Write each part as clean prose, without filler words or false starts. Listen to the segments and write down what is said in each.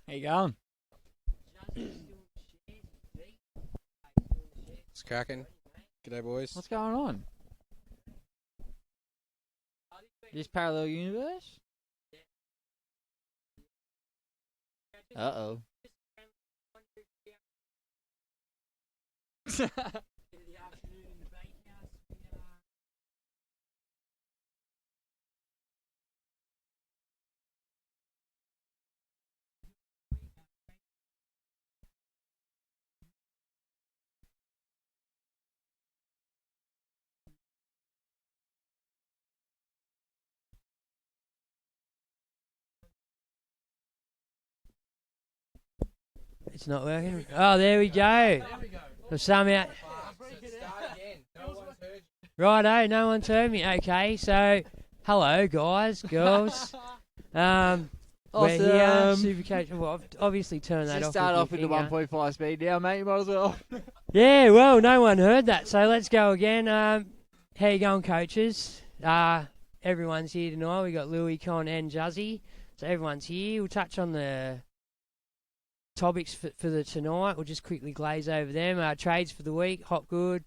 How you going? It's cracking. G'day, boys. What's going on? This parallel universe? Uh-oh. It's not working. Oh, there we go. So somehow. Righto, no one's heard me. Okay, so hello, guys, girls. We're here. Supercoach. Well, I've obviously turned that Just off. start off with the finger. 1.5 speed now, mate. You might as well. Yeah, well, no one heard that, so let's go again. How you going, coaches? Everyone's here tonight. We got Louis, Con, and Juzzy. So everyone's here. We'll touch on the topics for the tonight. We'll just quickly glaze over them. Trades for the week, Hopgood.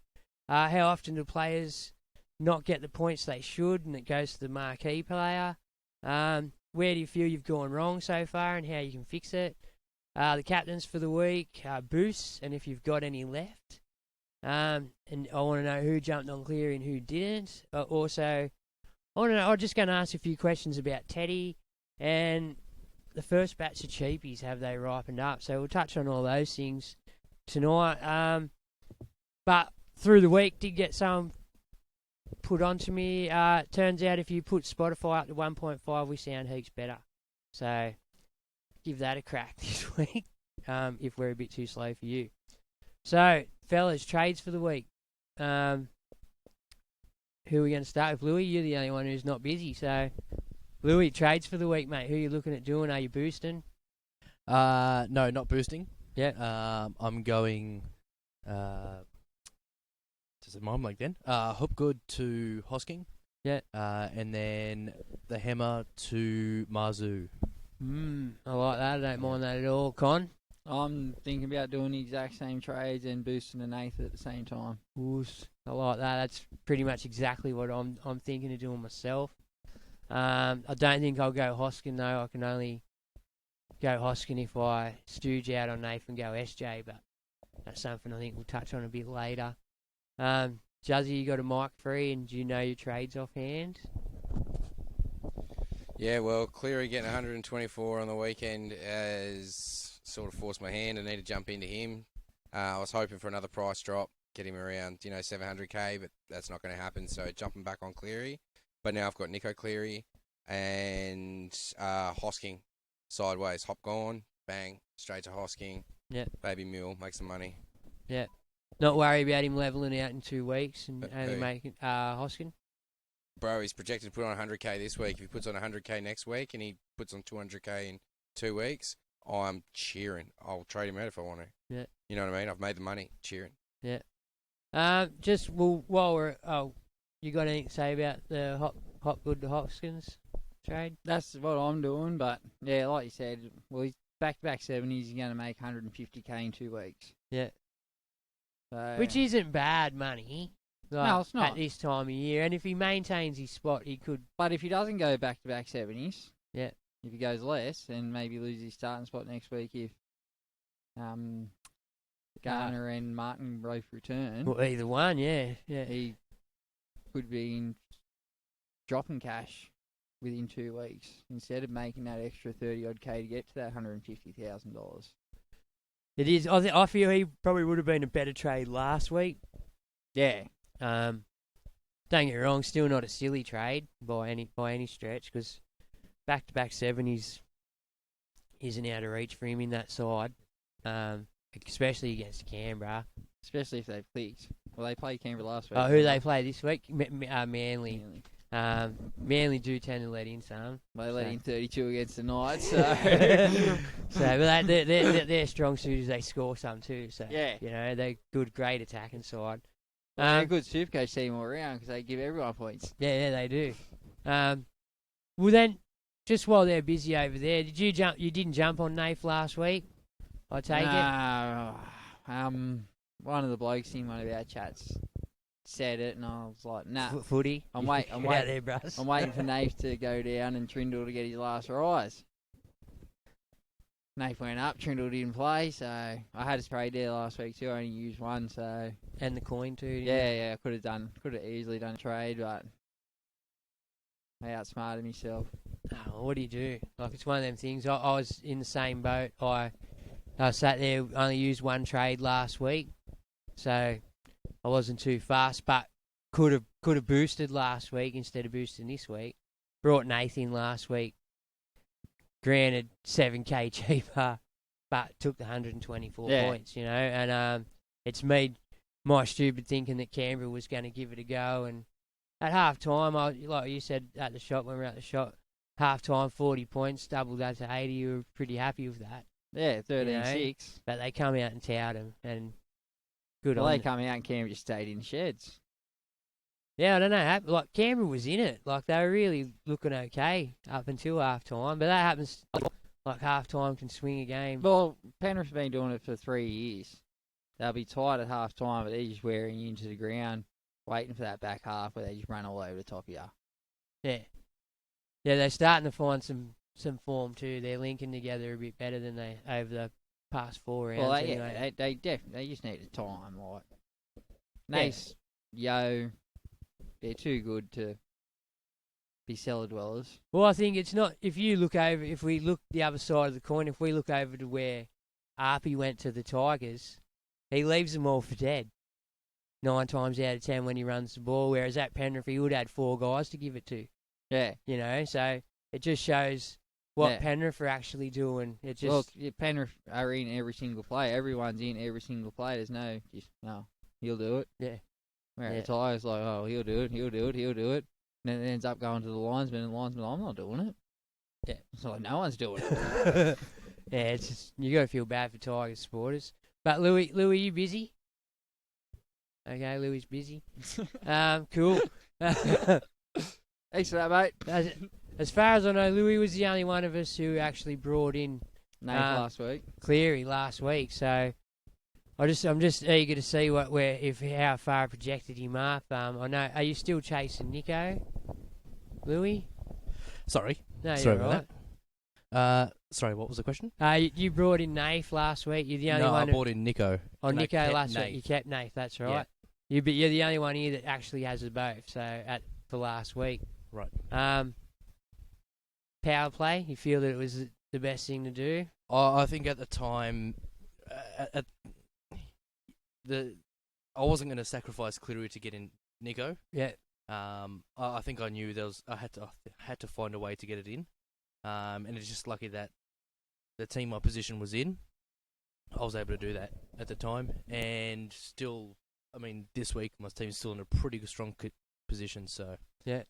How often do players not get the points they should, and it goes to the marquee player? Where do you feel you've gone wrong so far, and how you can fix it? The captains for the week, boosts, and if you've got any left. And I want to know who jumped on Cleary and who didn't. Also, I'm just going to ask a few questions about Teddy and the first batch of cheapies. Have they ripened up? So we'll touch on all those things tonight. But through the week, did get some put onto me. Turns out if you put Spotify up to 1.5, we sound heaps better. So give that a crack this week, if we're a bit too slow for you. So, fellas, trades for the week. Who are we going to start with? Louis, you're the only one who's not busy. So, Louis, trades for the week, mate. Who are you looking at doing? Are you boosting? No, not boosting. Yeah. I'm going. Does it mind like then? Hopgood to Hosking. Yeah. And then the hammer to Marzu. I like that. I don't mind that at all. Con? I'm thinking about doing the exact same trades and boosting an eighth at the same time. Oos. I like that. That's pretty much exactly what I'm thinking of doing myself. I don't think I'll go Hoskin though. I can only go Hoskin if I stooge out on Nathan and go SJ, but that's something I think we'll touch on a bit later. Juzzy, you got a mic free, and do you know your trades offhand? Yeah, well, Cleary getting 124 on the weekend has sort of forced my hand. I need to jump into him. I was hoping for another price drop, get him around, 700k, but that's not going to happen. So jumping back on Cleary. But now I've got Nico Cleary and Hosking sideways. Hopgone, bang, straight to Hosking. Yeah. Baby mule, make some money. Yeah. Not worry about him levelling out in 2 weeks and But only who? making Hoskin. Bro, he's projected to put on 100k this week. If he puts on 100k next week and he puts on 200k in 2 weeks, I'm cheering. I'll trade him out if I want to. Yeah. You know what I mean? I've made the money. Cheering. Yeah. While we're you got anything to say about the Hopgood to Hoskins trade? That's what I'm doing, but yeah, like you said, well, he's back-to-back 70s. He's going to make 150k in 2 weeks. Yeah. So, Which isn't bad money. No, it's not. At this time of year, and if he maintains his spot, he could. But if he doesn't go back-to-back 70s, Yeah. if he goes less, then maybe lose his starting spot next week if Garner and Martin both return. Well, either one, yeah. He could be in dropping cash within 2 weeks instead of making that extra 30-odd K to get to that $150,000. It is. I feel he probably would have been a better trade last week. Yeah. Don't get me wrong, still not a silly trade by any stretch, because back-to-back 70s isn't out of reach for him in that side, especially against Canberra. Especially if they've clicked. Well, they played Canberra last week. Oh, who they play this week? Manly. Manly do tend to let in some. Well, they let in 32 against the Knights, so... But their strong suit is they score some too, so, yeah. they're good, great attacking side. They're a good Supercoach team all around because they give everyone points. Yeah, they do. Well then, just while they're busy over there, did you jump? You didn't jump on Nath last week, I take it. No, one of the blokes in one of our chats said it, and I was like, nah. Footy. I'm Get waiting. out there, bruss. I'm waiting for Nath to go down and Trindle to get his last rise. Nath went up, Trindle didn't play, so I had a spray there last week too. I only used one, so And the coin too. didn't yeah, I could have easily done a trade, but I outsmarted myself. you? Oh, what do you do? Like, it's one of them things. I was in the same boat. I sat there, only used one trade last week, so I wasn't too fast, but could have boosted last week instead of boosting this week. Brought Nathan last week. Granted, 7k cheaper, but took the 124 points, you know. And it's made my stupid thinking that Canberra was going to give it a go. And at half time, like you said at the shop, when we were at the shop, half time 40 points, doubled that to 80. You were pretty happy with that. Yeah, 13-6. You know, but they come out and towed them, and good Well, on they them. come out and Canberra just stayed in the sheds. Yeah, I don't know. Like, Canberra was in it. Like, they were really looking okay up until half time. But that happens, like, half time can swing a game. Well, Penrith's been doing it for 3 years. They'll be tight at half time, but they're just wearing you into the ground, waiting for that back half where they just run all over the top of you. Yeah. Yeah, they're starting to find some form too. They're linking together a bit better than they over the past 4 rounds. Well, anyway. they definitely just need a time. Like, Nace, Yo, they're too good to be cellar dwellers. Well, I think it's not. If we look the other side of the coin, if we look over to where Arpey went to the Tigers, he leaves them all for dead 9 times out of 10 when he runs the ball. Whereas at Penrith, he would have had 4 guys to give it to. Yeah. You know, so it just shows what Penrith are actually doing. It just Look, Penrith are in every single play. Everyone's in every single play. There's no, he'll do it. Yeah. Where the Tigers like, oh, he'll do it. And then it ends up going to the linesman, and the linesman, I'm not doing it. Yeah. It's like, no one's doing it. Yeah, it's just, you got to feel bad for Tigers supporters. But Louis, you busy? Okay, Louis busy. Cool. Thanks for that, mate. As far as I know, Louis was the only one of us who actually brought in Nate last week. Cleary last week. So I'm just eager to see how far I projected him up. I know. Are you still chasing Nico, Louis? Sorry. No, Sorry you're about that. Sorry, what was the question? You brought in Nath last week. You're the only one. No, I brought in Nico. Oh, No, Nico last Nath. week. You kept Nath. That's right. Yeah. You're the only one here that actually has us both. So for last week. Right. Power play. You feel that it was the best thing to do? I think at the time, I wasn't going to sacrifice Cleary to get in Nico. Yeah. I think I knew I had to find a way to get it in. And it's just lucky that the team my position was in, I was able to do that at the time. And still, I mean, this week my team's still in a pretty strong position. So yeah.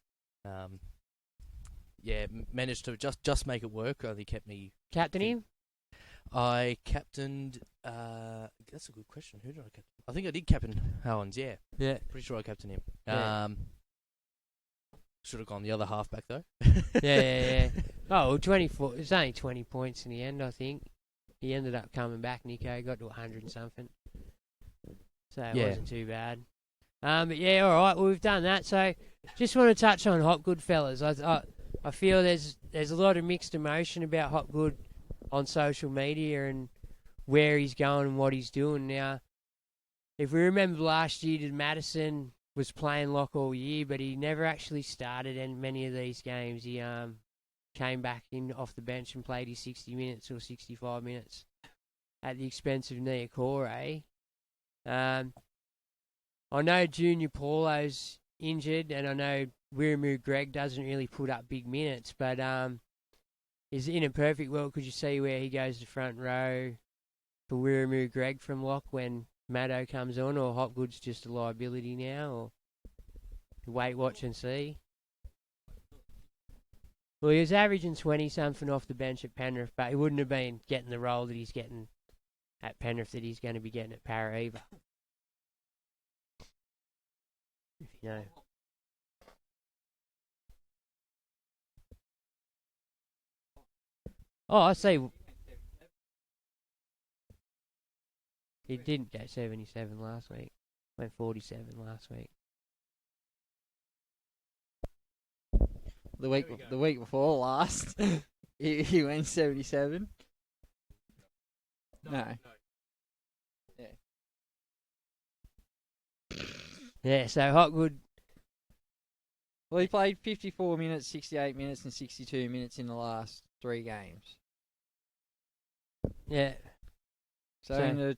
Managed to just make it work. Only kept me. Captain him? I captained. That's a good question. Who did I captain? I think I did captain Howans. Yeah. Yeah. Pretty sure I captained him. Yeah. Should have gone the other halfback though. Yeah. Oh, well, 24. It's only 20 points in the end, I think. He ended up coming back. Nico got to 100 and something. So it wasn't too bad. But yeah, all right. Well, we've done that. So just want to touch on Hopgood, fellas. I feel there's a lot of mixed emotion about Hopgood on social media and where he's going and what he's doing now. If we remember last year, Madison was playing lock all year, but he never actually started in many of these games. He came back in off the bench and played his 60 minutes or 65 minutes at the expense of Niokore. I know Junior Paulo's injured, and I know Wiramu Greg doesn't really put up big minutes, but is in a perfect world, could you see where he goes to front row for Wiramu Greg from lock when Maddo comes on, or Hopgood's just a liability now, or wait, watch and see? Well, he was averaging 20-something off the bench at Penrith, but he wouldn't have been getting the role that he's getting at Penrith that he's going to be getting at Para either. If you know. Oh, I say he didn't go 77 last week. Went 47 last week. The week before last, he went 77. No. Yeah, so Hopgood. Well, he played 54 minutes, 68 minutes, and 62 minutes in the last 3 games. Yeah. So in the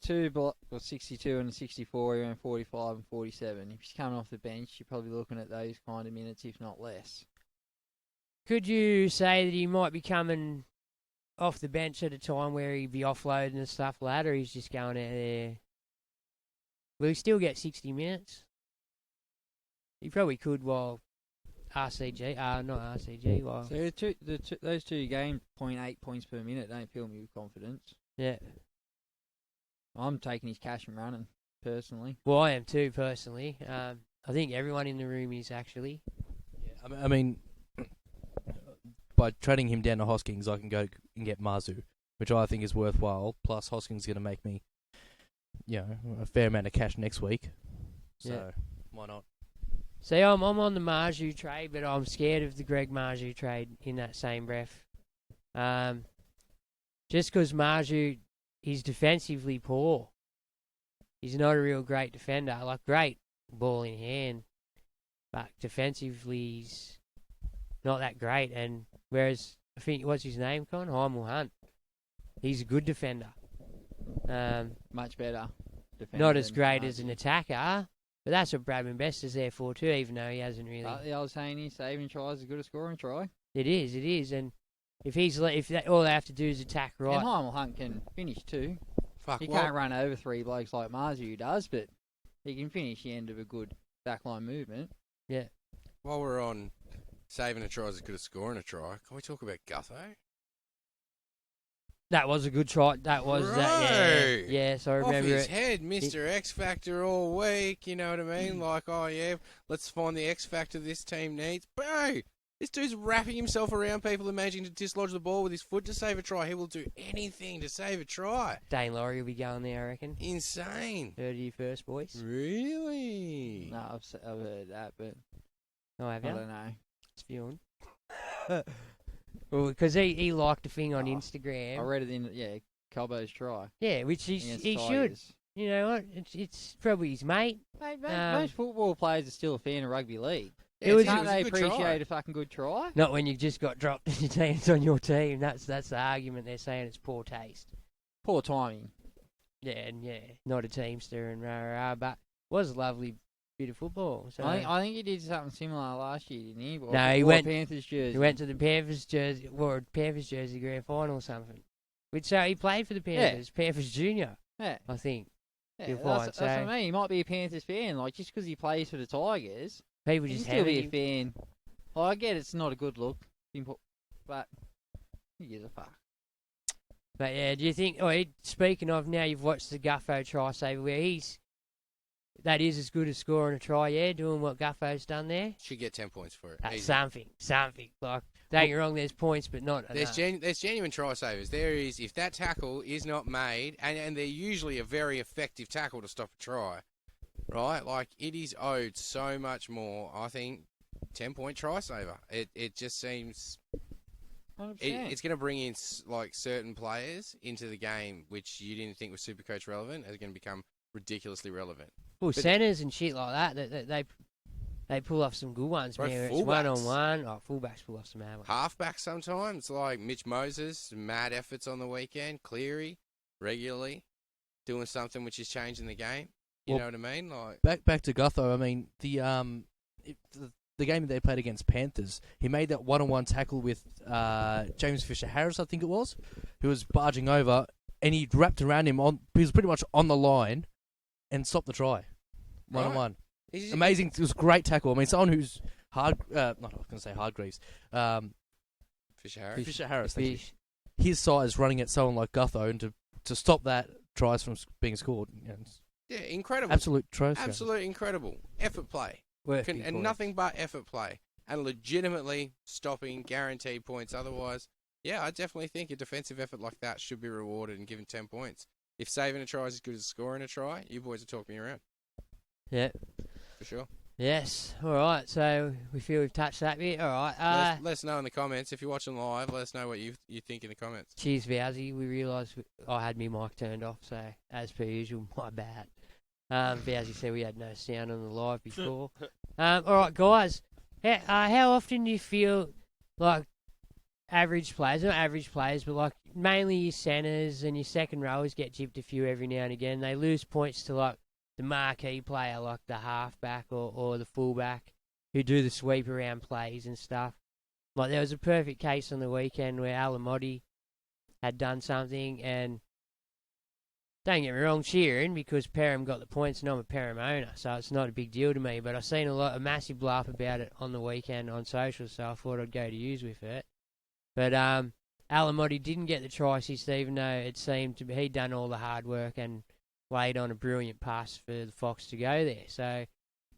62 and the 64, he went 45 and 47. If he's coming off the bench, you're probably looking at those kind of minutes, if not less. Could you say that he might be coming off the bench at a time where he'd be offloading and stuff like that, or he's just going out there? Will he still get 60 minutes? He probably could while not RCG. While So those two games, 0.8 points per minute, don't fill me with confidence. yeah. I'm taking his cash and running, personally. Well, I am too, personally. I think everyone in the room is actually. Yeah, I mean, by trading him down to Hoskins, I can go and get Mazu, which I think is worthwhile. Plus, Hoskins is going to make me, a fair amount of cash next week. So, why not? See, I'm on the Marju trade, but I'm scared of the Greg Marju trade in that same breath. Just because Marju is defensively poor. He's not a real great defender. Like, great ball in hand, but defensively he's not that great. And whereas, I think, what's his name, Con? Heimel Hunt. He's a good defender. Much better. Defender Not as than great Margie. as an attacker, but that's what Bradman Best is there for too, even though he hasn't really. The old saying is, saving tries as good as scoring try. It is, and if all they have to do is attack right. And Heimel Hunt can finish too. Fuck, He can't run over 3 blokes like Marzu does, but he can finish the end of a good backline movement. Yeah. While we're on saving a try as good as scoring a try, can we talk about Gutho? That was a good try. That was that. Right. Yeah. So I Off remember his it. head, Mr. X Factor all week, you know what I mean? Like, oh yeah, let's find the X Factor this team needs. Bro, this dude's wrapping himself around people and managing to dislodge the ball with his foot to save a try. He will do anything to save a try. Dane Laurie will be going there, I reckon. Insane. Heard you first, boys. Really? No, I've heard that, but Oh, have I you? don't know. It's viewing. Well, because he liked a thing on I Instagram. read it in, Colbo's try. Yeah, which against he the should. Tigers. You know what? It's probably his mate. Mate, Um, most football players are still a fan of rugby league. It was- Can't they a good try. appreciate a fucking good try? Not when you just got dropped and your team's on your team. That's the argument. They're saying it's poor taste. Poor timing. Yeah, not a teamster and rah, but it was a lovely bit of football. So I think he did something similar last year, didn't he? No, he Wore a went- Panthers jersey. he went to the Panthers jersey, wore a Panthers jersey grand final or something. Which so he played for the Panthers, Panthers Junior, Yeah, I think. yeah, You're that's fine, what so- I mean. He might be a Panthers fan, like just because he plays for the Tigers. People He can just still be having a him. fan. Well, I get it's not a good look, but who gives a fuck? But yeah, do you think? Speaking of, now you've watched the Guffo try saver where that is as good as scoring a try. Yeah, doing what Guffo's done there. Should get 10 points for it. That's Easy. something. Like, don't get me wrong, there's points, but not enough. There's genuine try savers. There is, if that tackle is not made, and they're usually a very effective tackle to stop a try, right? Like, it is owed so much more. I think 10-point try saver. It just seems 100%. it's going to bring in like certain players into the game which you didn't think was Supercoach relevant are going to become ridiculously relevant. Well, But- centres and shit like that, they pull off some good ones, Right, man. It's fullbacks. one-on-one. Oh, fullbacks pull off some mad ones. Halfback sometimes, like Mitch Moses, mad efforts on the weekend. Cleary, regularly doing something which is changing the game. You Well, know what I mean? Like, Back to Gutho. I mean, the game that they played against Panthers, he made that one-on-one tackle with James Fisher-Harris, I think it was, who was barging over, and he wrapped around him. He was pretty much on the line and stopped the try. One-on-one. Amazing. It was a great tackle. I mean, someone who's not I was going to say Hardgreaves. Fisher-Harris. Fisher-Harris. thank you. Fish. His size running at someone like Gutho and to stop that tries from being scored. It's Yeah, incredible. absolute try. Absolute incredible. Effort play. Worth And big points. nothing but effort play. And legitimately stopping guaranteed points. Otherwise, Yeah, I definitely think a defensive effort like that should be rewarded and given 10 points. If saving a try is as good as scoring a try, you boys will talk me around. Yeah. For sure. Yes. All right. So we feel we've touched that bit. All right. Let us know in the comments. If you're watching live, let us know what you think in the comments. Cheers, Vowsy. We realised I had my mic turned off, so as per usual, my bad. Vowsy said we had no sound on the live before. All right, guys. How often do you feel like average players, not average players, but like mainly your centres and your second rowers get gypped a few every now and again? They lose points to like the marquee player, like the halfback or the fullback, who do the sweep around plays and stuff. Like there was a perfect case on the weekend where Alamotti had done something, and don't get me wrong, cheering because Perham got the points and I'm a Perham owner, so it's not a big deal to me. But I've seen a massive laugh about it on the weekend on social, so I thought I'd go to use with it. But Alamotti didn't get the try assist, even though it seemed to be he'd done all the hard work and laid on a brilliant pass for the Fox to go there. So,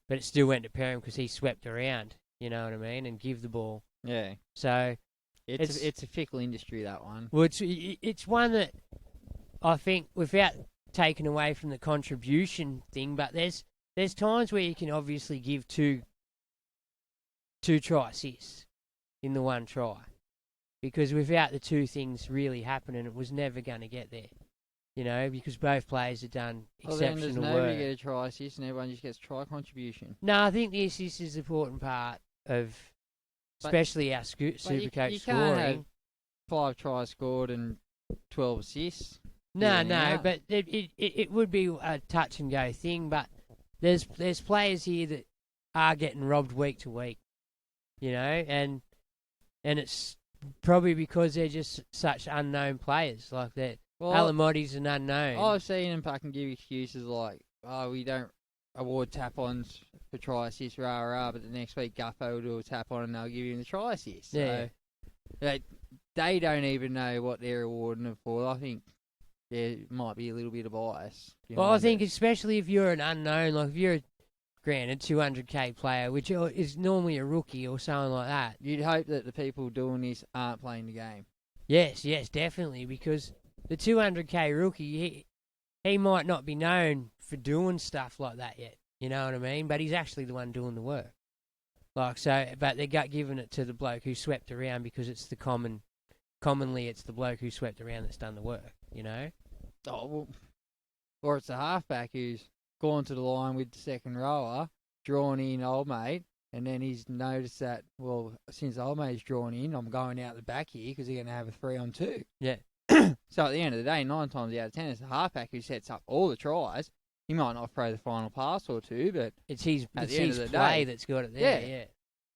but it still went to Perham because he swept around, you know what I mean, and give the ball. Yeah. So It's a fickle industry, that one. well, it's one that I think, without taking away from the contribution thing, but there's times where you can obviously give two try assists in the one try, because without the two things really happening, it was never going to get there. You know, because both players have done exceptional then does work. nobody get a try assist and everyone just gets try contribution? No, I think the assist is an important part of, especially our Supercoach you scoring. can't have 5 tries scored and 12 assists. No, Yeah. but it would be a touch and go thing. But there's players here that are getting robbed week to week, you know, and it's probably because they're just such unknown players. Like that, Alamotti's an unknown. I've seen them fucking give excuses like, "Oh, we don't award tap-ons for try assists, rah, but the next week Guffo will do a tap-on and they'll give him the try assist." Yeah. So they don't even know what they're awarding it for. I think there might be a little bit of bias. Well, I think especially if you're an unknown, like if you're, granted, 200k player, which is normally a rookie or something like that. You'd hope that the people doing this aren't playing the game. Yes, definitely, because the 200k rookie, he might not be known for doing stuff like that yet. You know what I mean? But he's actually the one doing the work. Like so, but they got given it to the bloke who swept around because it's the commonly it's the bloke who swept around that's done the work. You know? Oh, well, or it's the halfback who's gone to the line with the second rower, drawn in old mate, and then he's noticed that, well, since old mate's drawn in, I'm going out the back here because they're going to have a 3-on-2. Yeah. So at the end of the day, 9 times out of 10, it's the halfback who sets up all the tries. He might not throw the final pass or two, but it's his end of the play day, that's got it there. Yeah.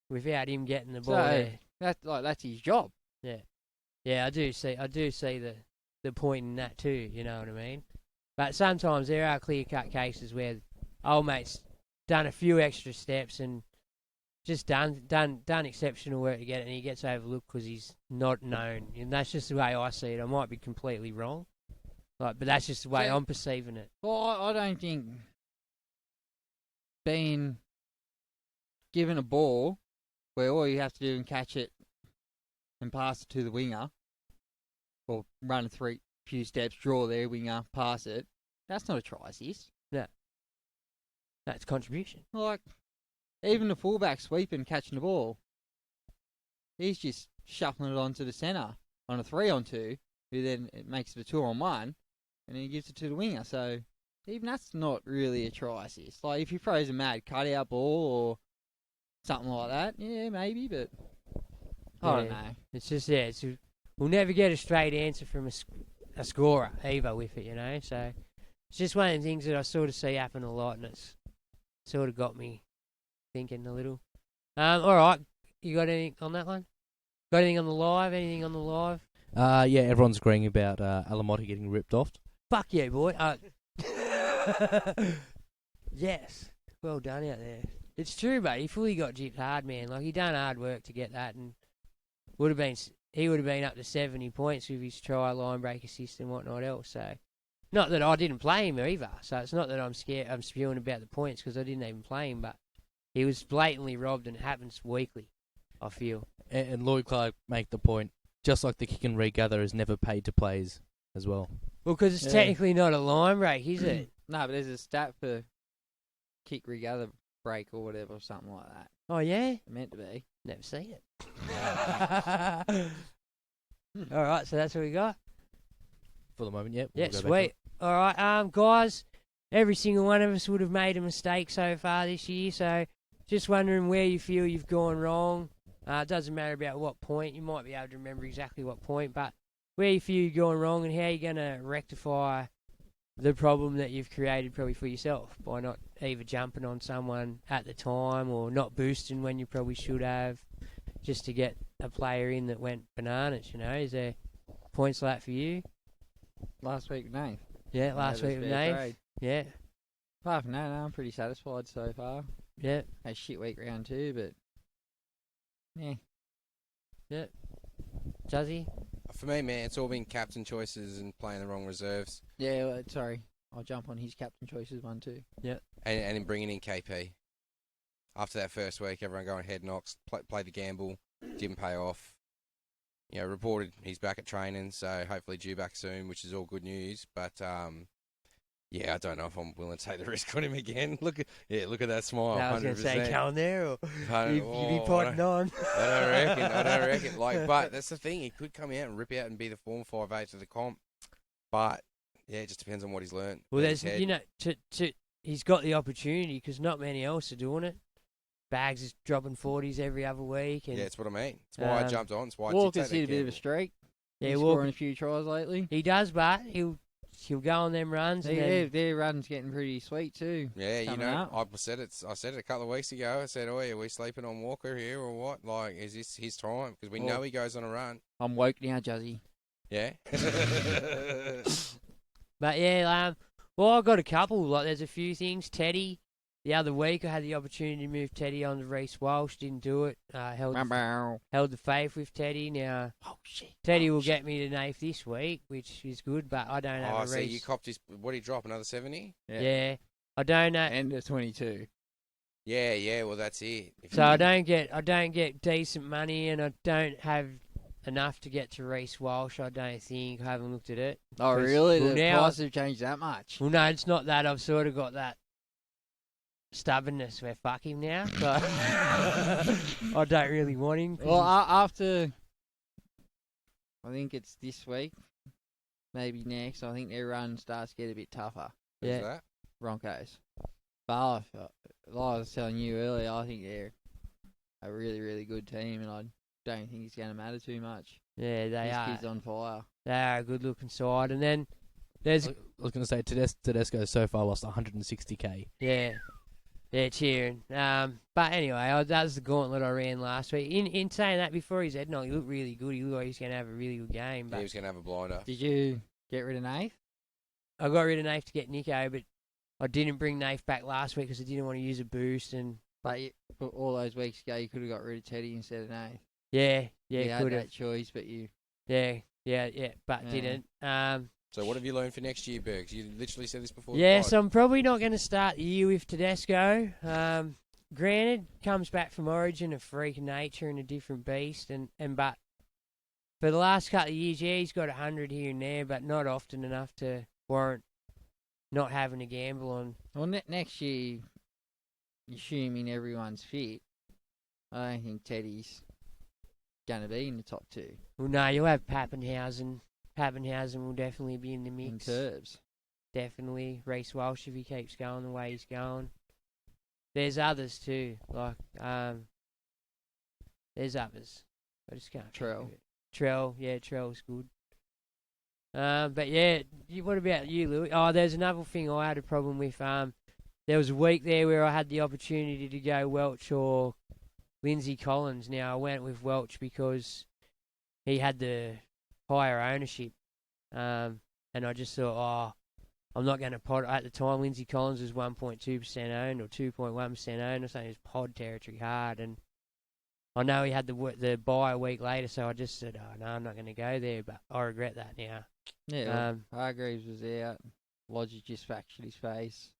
Without him getting the ball there. That's his job. Yeah. Yeah, I do see the point in that too, you know what I mean? But sometimes there are clear-cut cases where old mate's done a few extra steps and just done exceptional work to get it, and he gets overlooked because he's not known. And that's just the way I see it. I might be completely wrong, but that's just the way I'm perceiving it. Well, I don't think being given a ball where all you have to do is catch it and pass it to the winger, or run a few steps, draw their winger, pass it, that's not a try assist. No. That's contribution. Like, even the fullback sweeping, catching the ball, he's just shuffling it onto the centre on a 3-on-2, who then it makes it a 2-on-1, and then he gives it to the winger. So even that's not really a try assist. Like, if he throws a mad cutout ball or something like that, yeah, maybe, but I don't know. It's just, we'll never get a straight answer from a scorer either with it, you know. So it's just one of the things that I sort of see happen a lot, and it's sort of got me thinking a little. All right, you got anything on that one? Got anything on the live? Anything on the live? Yeah, everyone's agreeing about Alamotti getting ripped off. Fuck yeah, boy. Yes. Well done out there. It's true, mate. He fully got gypped hard, man. Like, he done hard work to get that, and he would have been up to 70 points with his try, line break assist and whatnot else. So, not that I didn't play him either. So it's not that I'm spewing about the points because I didn't even play him, but he was blatantly robbed, and it happens weekly, I feel. And Lloyd Clark make the point just like the kick and regather is never paid to players as well. Well, because it's Yeah. technically not a line break, is it? No, but there's a stat for kick regather break or whatever, or something like that. Oh, yeah? It's meant to be. Never seen it. All right, so that's what we got. For the moment, yep. Yeah, we'll go back sweet. All right, guys, every single one of us would have made a mistake so far this year, so just wondering where you feel you've gone wrong. It doesn't matter about what point. You might be able to remember exactly what point, but where you feel you're going wrong and how you're going to rectify the problem that you've created probably for yourself by not either jumping on someone at the time or not boosting when you probably should have just to get a player in that went bananas, you know. Is there points like that for you? Last week, no. Yeah, last week with Nate. Yeah, Apart from that, no, I'm pretty satisfied so far. yeah, Had a shit week round 2, but yeah. yeah. Juzzy? For me, man, it's all been captain choices and playing the wrong reserves, Yeah, well, sorry. I'll jump on his captain choices one too. and in bringing in KP. After that first week, everyone going head knocks, played the gamble, didn't pay off. You know, reported he's back at training, so hopefully due back soon, which is all good news. But yeah, I don't know if I'm willing to take the risk on him again. Look at that smile. I was going to say 100%. going there or you be Oh, potting on. I don't reckon. Like, but that's the thing. He could come out and rip out and be the form 5'8" of the comp. But yeah, it just depends on what he's learned. Well, there's, you know, he's got the opportunity because not many else are doing it. Bags is dropping 40s every other week. And yeah, that's what I mean. That's why I jumped on. That's why I did Walker's take hit a that bit of a gamble. streak. yeah, He's Walker, scoring a few tries lately. he does, but he'll go on them runs. And then, Their run's getting pretty sweet too. Yeah, you coming know, up. I said it a couple of weeks ago. I said, "Oh, are we sleeping on Walker here or what? Like, is this his time? Because we know he goes on a run." I'm woke now, Juzzy. Yeah. but yeah, well, I've got a couple. Like, there's a few things. Teddy, the other week I had the opportunity to move Teddy on to Reece Walsh. Didn't do it. Held the faith with Teddy. Now, Teddy will get me to Nath this week, which is good, but I don't have Oh, a so Reece. you copped his. What did he drop? Another 70? Yeah. I don't know. End of 22. Yeah. Well, that's it. So I don't get decent money, and I don't have enough to get to Reece Walsh. I don't think. I haven't looked at it. Oh, 'Cause, really? well, The now- price have changed that much? Well, no, it's not that. I've sort of got that stubbornness where fuck him now. So I don't really want him. 'cause Well, he's- after, I think it's this week, maybe next, I think their run starts to get a bit tougher. Who's yeah. that? Broncos. But like I was telling you earlier, I think they're a really, really good team, and I don't think it's going to matter too much. yeah, they This are. kid's on fire. They are a good looking side, and then there's I was going to say Tedesco so far lost 160k. yeah, cheering. But anyway, that was the gauntlet I ran last week. In saying that, before his head knock, he looked really good. He looked like he's going to have a really good game. Yeah, But he was going to have a blinder. Did you get rid of Nath? I got rid of Nath to get Nico, but I didn't bring Nath back last week because I didn't want to use a boost. And But all those weeks ago, you could have got rid of Teddy instead of Nath. yeah, You had could have. that choice, but you... Yeah, but Yeah. didn't. So what have you learned for next year, Bergs? You literally said this before. Yeah, the pod. so I'm probably not going to start the year with Tedesco. Granted, comes back from Origin, a freak of nature and a different beast, but for the last couple of years, yeah, he's got 100 here and there, but not often enough to warrant not having a gamble on. Well, next year, assuming everyone's fit, I don't think Teddy's going to be in the top 2 Well, no, you'll have Pappenhausen. Pappenhausen will definitely be in the in mix. Serbs. Definitely. Reece Walsh, if he keeps going the way he's going. There's others too, like, there's others. I just can't. think Trell. of it. Trell's good. But yeah, what about you, Louis? Oh, there's another thing I had a problem with. There was a week there where I had the opportunity to go Welch or Lindsay Collins. Now I went with Welch because he had the higher ownership, and I just thought, I'm not going to pod. At the time, Lindsay Collins was 1.2% owned or 2.1% owned or something. It was pod territory hard, and I know he had the buy a week later, so I just said, no, I'm not going to go there, but I regret that now. Yeah, Hargreaves was out. Logic just fractured his face.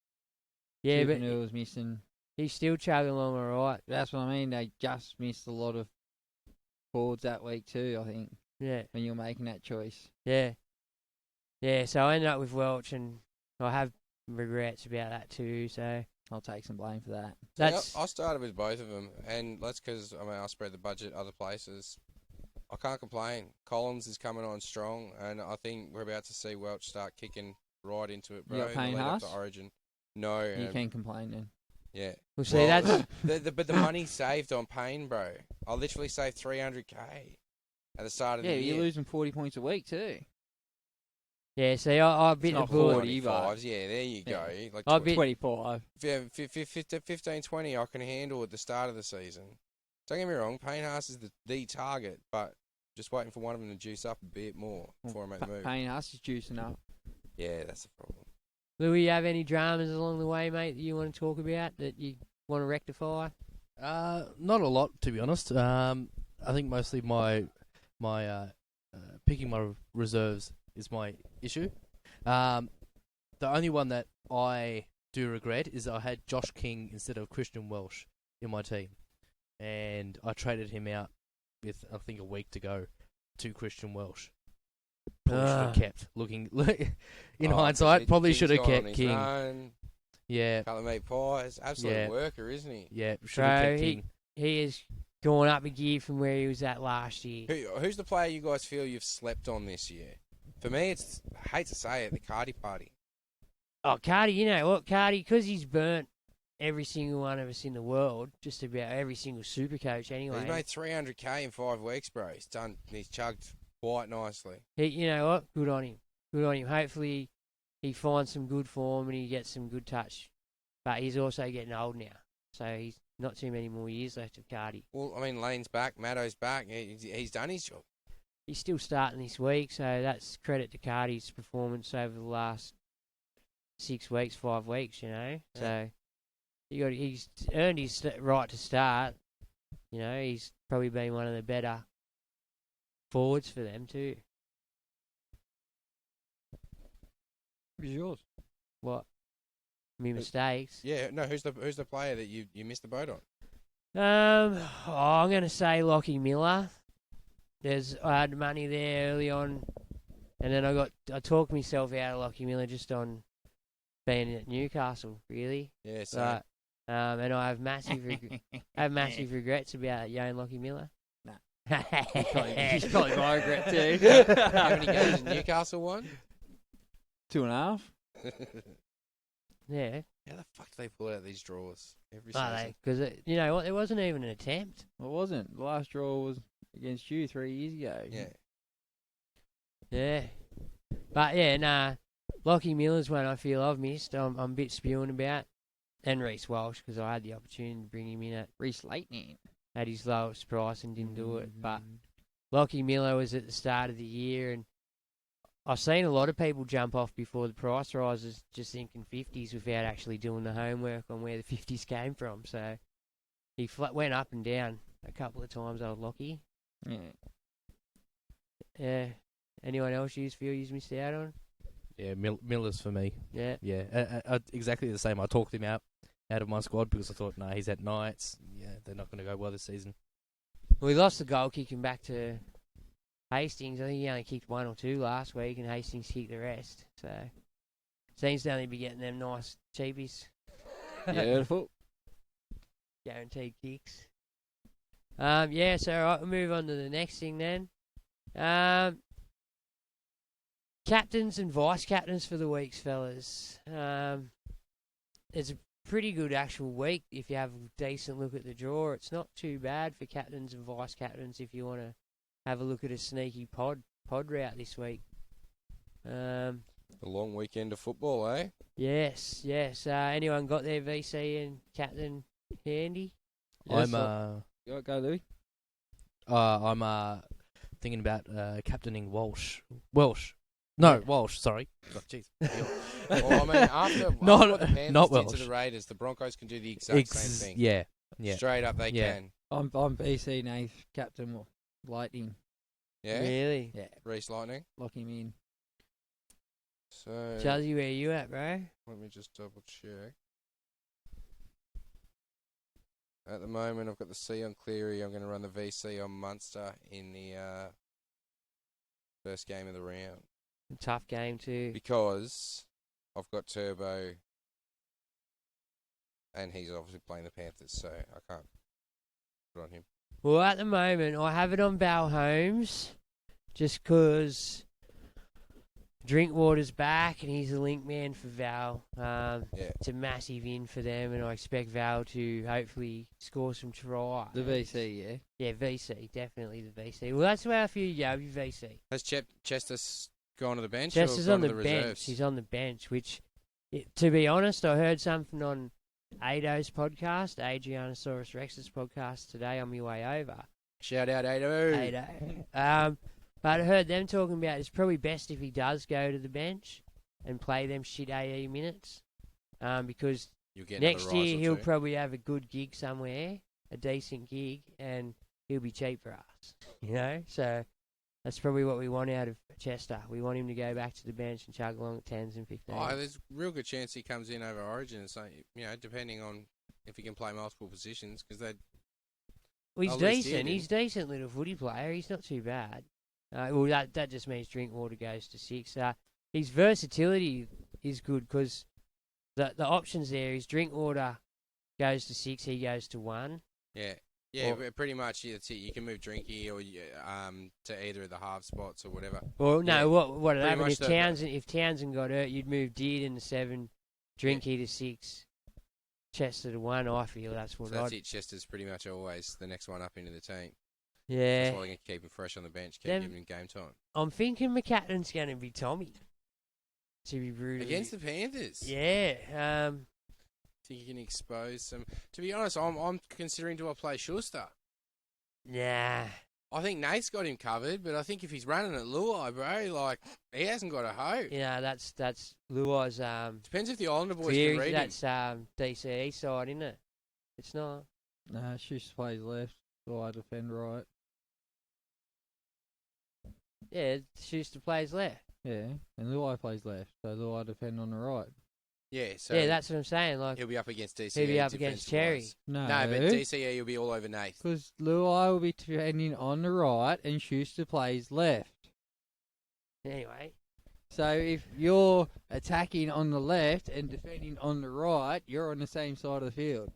Yeah, but Tupanua was missing. he's still chugging along all right. That's what I mean. They just missed a lot of forwards that week too, I think. Yeah. when you're making that choice. Yeah. Yeah, so I ended up with Welch, and I have regrets about that too, so I'll take some blame for that. that's... I started with both of them, and that's because I spread the budget other places. I can't complain. Collins is coming on strong, and I think we're about to see Welch start kicking right into it, bro. You got Payne The lead up to Haas? Origin. No. You can complain then. Yeah. Well, see, that's... But the money saved on Payne, bro. I literally saved 300k at the start of Yeah, the year. you're losing 40 points a week too. Yeah, see, I bit the not bullet. 40, but- 95s, yeah, there you go. Like I bit... 25. 15, 20 I can handle at the start of the season. Don't get me wrong, Payne Haas is the target, but just waiting for one of them to juice up a bit more before I make the move. Payne Haas is juicing up. Yeah, that's the problem. Louis, you have any dramas along the way, mate, that you want to talk about, that you want to rectify? Not a lot, to be honest. I think mostly my picking my reserves is my issue. The only one that I do regret is I had Josh King instead of Christian Welsh in my team, and I traded him out with I think a week to go to Christian Welsh. Probably should have kept looking. In hindsight, probably should have kept King. Own, Yeah, couple of meat pies, absolute Yeah. worker, isn't he? yeah, should have So kept King. he has gone up a gear from where he was at last year. Who's the player you guys feel you've slept on this year? For me, it's, I hate to say it, the Cardi Party. Oh, Cardi, you know what, Cardi, because he's burnt every single one of us in the world, just about every single super coach anyway. He's made 300k in 5 weeks, bro. He's chugged quite nicely. You know what? Good on him. Good on him. Hopefully he finds some good form and he gets some good touch. But he's also getting old now, so he's not too many more years left of Cardi. Well, I mean, Lane's back, Maddo's back. He's done his job. He's still starting this week, so that's credit to Cardi's performance over the last 6 weeks, 5 weeks, you know. Yeah. So he's earned his right to start. You know, he's probably been one of the better forwards for them too. Who's yours? What? Me mistakes. Yeah, no. Who's the player that you missed the boat on? I'm going to say Lockie Miller. I had money there early on, and then I talked myself out of Lockie Miller just on being at Newcastle, really. Yeah, so But, and I have massive regrets about young Lockie Miller. Nah. He's probably my regret too. how many games in Newcastle won? 2.5. Yeah, How the fuck do they pull out these draws every are season? they? Because you know what, there wasn't even an attempt. It wasn't. The last draw was against you 3 years ago. Yeah. Yeah, but yeah, nah. Lockie Miller's one I feel I've missed. I'm a bit spewing about, and Reece Walsh because I had the opportunity to bring him in Reece Lightning. at his lowest price and didn't do it. But Lockie Miller was at the start of the year, and I've seen a lot of people jump off before the price rises, just thinking 50s without actually doing the homework on where the 50s came from. So he went up and down a couple of times, old Lockie. Yeah. Yeah. Anyone else you feel you missed out on? Yeah, Miller's for me. Yeah. Yeah, exactly the same. I talked him out of my squad because I thought, nah, he's at Knights. Yeah, they're not going to go well this season. Well, he lost the goal kicking back to Hastings. I think he only kicked 1 or 2 last week, and Hastings kicked the rest. So seems to only be getting them nice cheapies. Beautiful. Guaranteed kicks. Yeah, so I'll move on to the next thing then. Captains and vice captains for the weeks, fellas. It's a pretty good actual week if you have a decent look at the draw. It's not too bad for captains and vice captains if you want to have a look at a sneaky pod route this week. A long weekend of football, eh? Yes. Anyone got their VC and captain handy? I'm Go, Louis. I'm thinking about captaining Walsh. Walsh. Sorry. Oh, jeez. Well, I mean, after Not- what the Panthers not did to Welsh. the Raiders, the Broncos can do the exact same thing. Yeah. Straight up, they Yeah. can. I'm BC Nath, captain. Lightning. Yeah. Really? Yeah. Reece Lightning. Lock him in. So Chelsea, where you at, bro? let me just double check. At the moment, I've got the C on Cleary. I'm going to run the VC on Munster in the First game of the round. Tough game too. Because I've got Turbo, and he's obviously playing the Panthers, so I can't put on him. Well, at the moment, I have it on Val Holmes, just because Drinkwater's back and he's a link man for Val. It's a massive in for them, and I expect Val to hopefully score some tries. The VC, yeah. Yeah, VC, definitely the VC. Well, that's where I feel you go, VC. Has Chester gone to the bench? Chester's or on gone the to bench. reserves? He's on the bench, which, to be honest, I heard something on Ado's podcast, Adrianosaurus Rex's podcast today on my way over. Shout out Ado. Ado. But I heard them talking about it's probably best if he does go to the bench and play them shit AE minutes. Because You'll get next another rise year or he'll two. probably have a good gig somewhere, a decent gig, and he'll be cheap for us. You know? So that's probably what we want out of Chester. We want him to go back to the bench and chug along at 10s and 15s. Oh, there's a real good chance he comes in over Origin and say, depending on if he can play multiple positions, because they. Well, he's I'll list decent. him. He's a decent little footy player. He's not too bad. Well, that just means Drinkwater goes to 6. His versatility is good because the options there is Drinkwater goes to 6, he goes to 1. Yeah, but pretty much that's it. You can move Drinky or to either of the half spots or whatever. Well, no, Yeah, what would pretty happen much if Townsend got hurt? You'd move Dearden to 7, Drinky to 6, Chester to 1. I feel that's what So that's I'd. it. Chester's pretty much always the next one up into the team. Yeah, That's why they're going to keep him fresh on the bench, keep giving him game time. I'm thinking McCatton's going to be Tommy. To be brutal. Against the Panthers? Yeah. Think you can expose some. To be honest, I'm considering do I play Schuster? Nah. I think Nate's got him covered, but I think if he's running at Luai, bro, like, he hasn't got a hope. Yeah, that's Luai's Depends if the Islander boys theory. can read him. That's DCE side, isn't it? It's not. Nah, Schuster plays left, so I defend right. Yeah, Schuster plays left. Yeah, and Luai plays left, so Luai defend on the right. Yeah, so Yeah, that's what I'm saying. Like he'll be up against DCE. he'll be up against Cherry. defensive-wise. No, No, but DCE will be all over Nate. because Luai will be defending on the right, and Schuster plays left. Anyway, So if you're attacking on the left and defending on the right, you're on the same side of the field.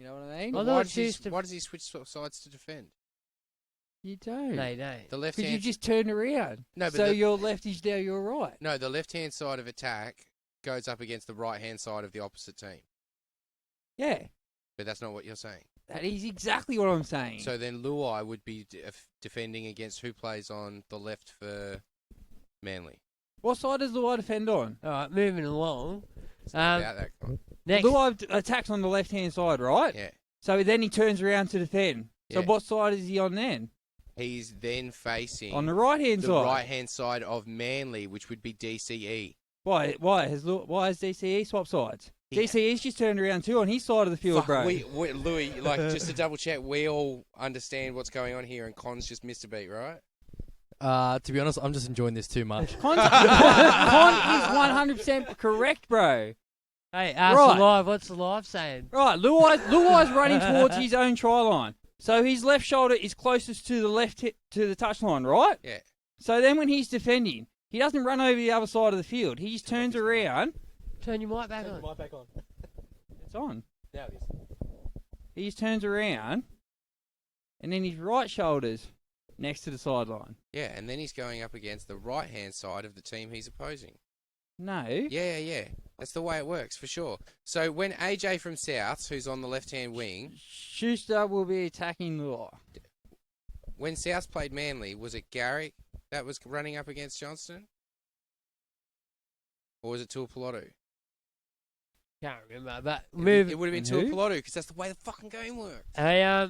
You know what I mean? Well, Why thought does, he, Schuster- why does he switch sides to defend? You don't. no. The left Because you hand. just turn around. No, but so the- your left is now your right. No, the left hand side of attack goes up against the right hand side of the opposite team. Yeah, But that's not what you're saying. that is exactly what I'm saying. So then Luai would be defending against who plays on the left for Manly. what side does Luai defend on? all right, moving along. It's not about that. Next, Luai attacks on the left-hand side, right? Yeah. So then he turns around to defend. So Yeah. what side is he on then? He's then facing On the right-hand the side. right hand side of Manly, which would be DCE. Why has DCE swapped sides? Yeah. DCE's just turned around too on his side of the field, Fuck, bro. Louis, like, just to double check, we all understand what's going on here, and Con's just missed a beat, right? To be honest, I'm just enjoying this too much. Con is 100% correct, bro. hey, ask Right. the live. What's the live saying? Right, Luai's running towards his own try line. So his left shoulder is closest to the to the touchline, right? Yeah. So then when he's defending, he doesn't run over the other side of the field. He just turns around. Turn your mic back on. back on. It's on. Now it is. He just turns around, and then his right shoulder's next to the sideline. Yeah, and then he's going up against the right hand side of the team he's opposing. No. Yeah. That's the way it works, for sure. So when AJ from Souths, who's on the left-hand wing, Schuster will be attacking Luai. when Souths played Manly, was it Garrick that was running up against Johnston? Or was it Tuapolotu? Can't remember, but It move. would have been Who? Tuapolotu, because that's the way the fucking game works. Hey,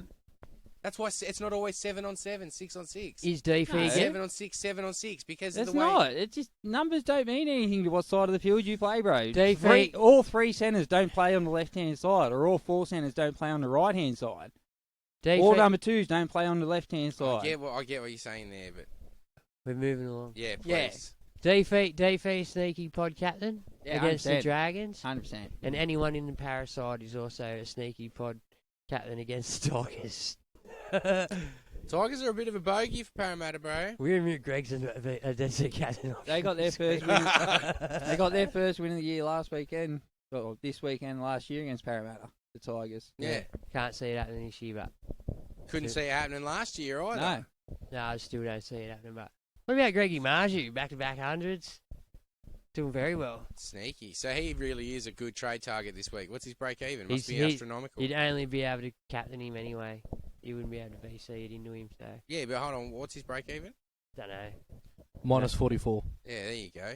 That's why it's not always 7-on-7, 6-on-6. is DP No. again? 7-on-6, 7-on-6, because of It's the way... not. It just numbers don't mean anything to what side of the field you play, bro. Defeat. All three centres don't play on the left-hand side, or all four centres don't play on the right-hand side. All number twos don't play on the left-hand I side. get what you're saying there, but We're moving along. yeah, Yeah. please. Defeat, sneaky pod captain Yeah, against the 100%. Dragons. 100%. And anyone in the Parasite is also a sneaky pod captain against the Tigers. Tigers are a bit of a bogey for Parramatta, bro. We're going to mute Greg's a desert captain. They got their first win. They got their first win of the year last weekend. Or this weekend last year against Parramatta, the Tigers. Yeah. Can't see it happening this year, but Couldn't see it happening last year either. No. I still don't see it happening. But what about Greggy Marju? Back-to-back hundreds. Doing very well. Sneaky. So he really is a good trade target this week. What's his break even? Must He's- be astronomical. You'd only be able to captain him anyway. You wouldn't be able to VC it into him, so Yeah, but hold on. What's his break even? don't know. Minus 44. Yeah, there you go.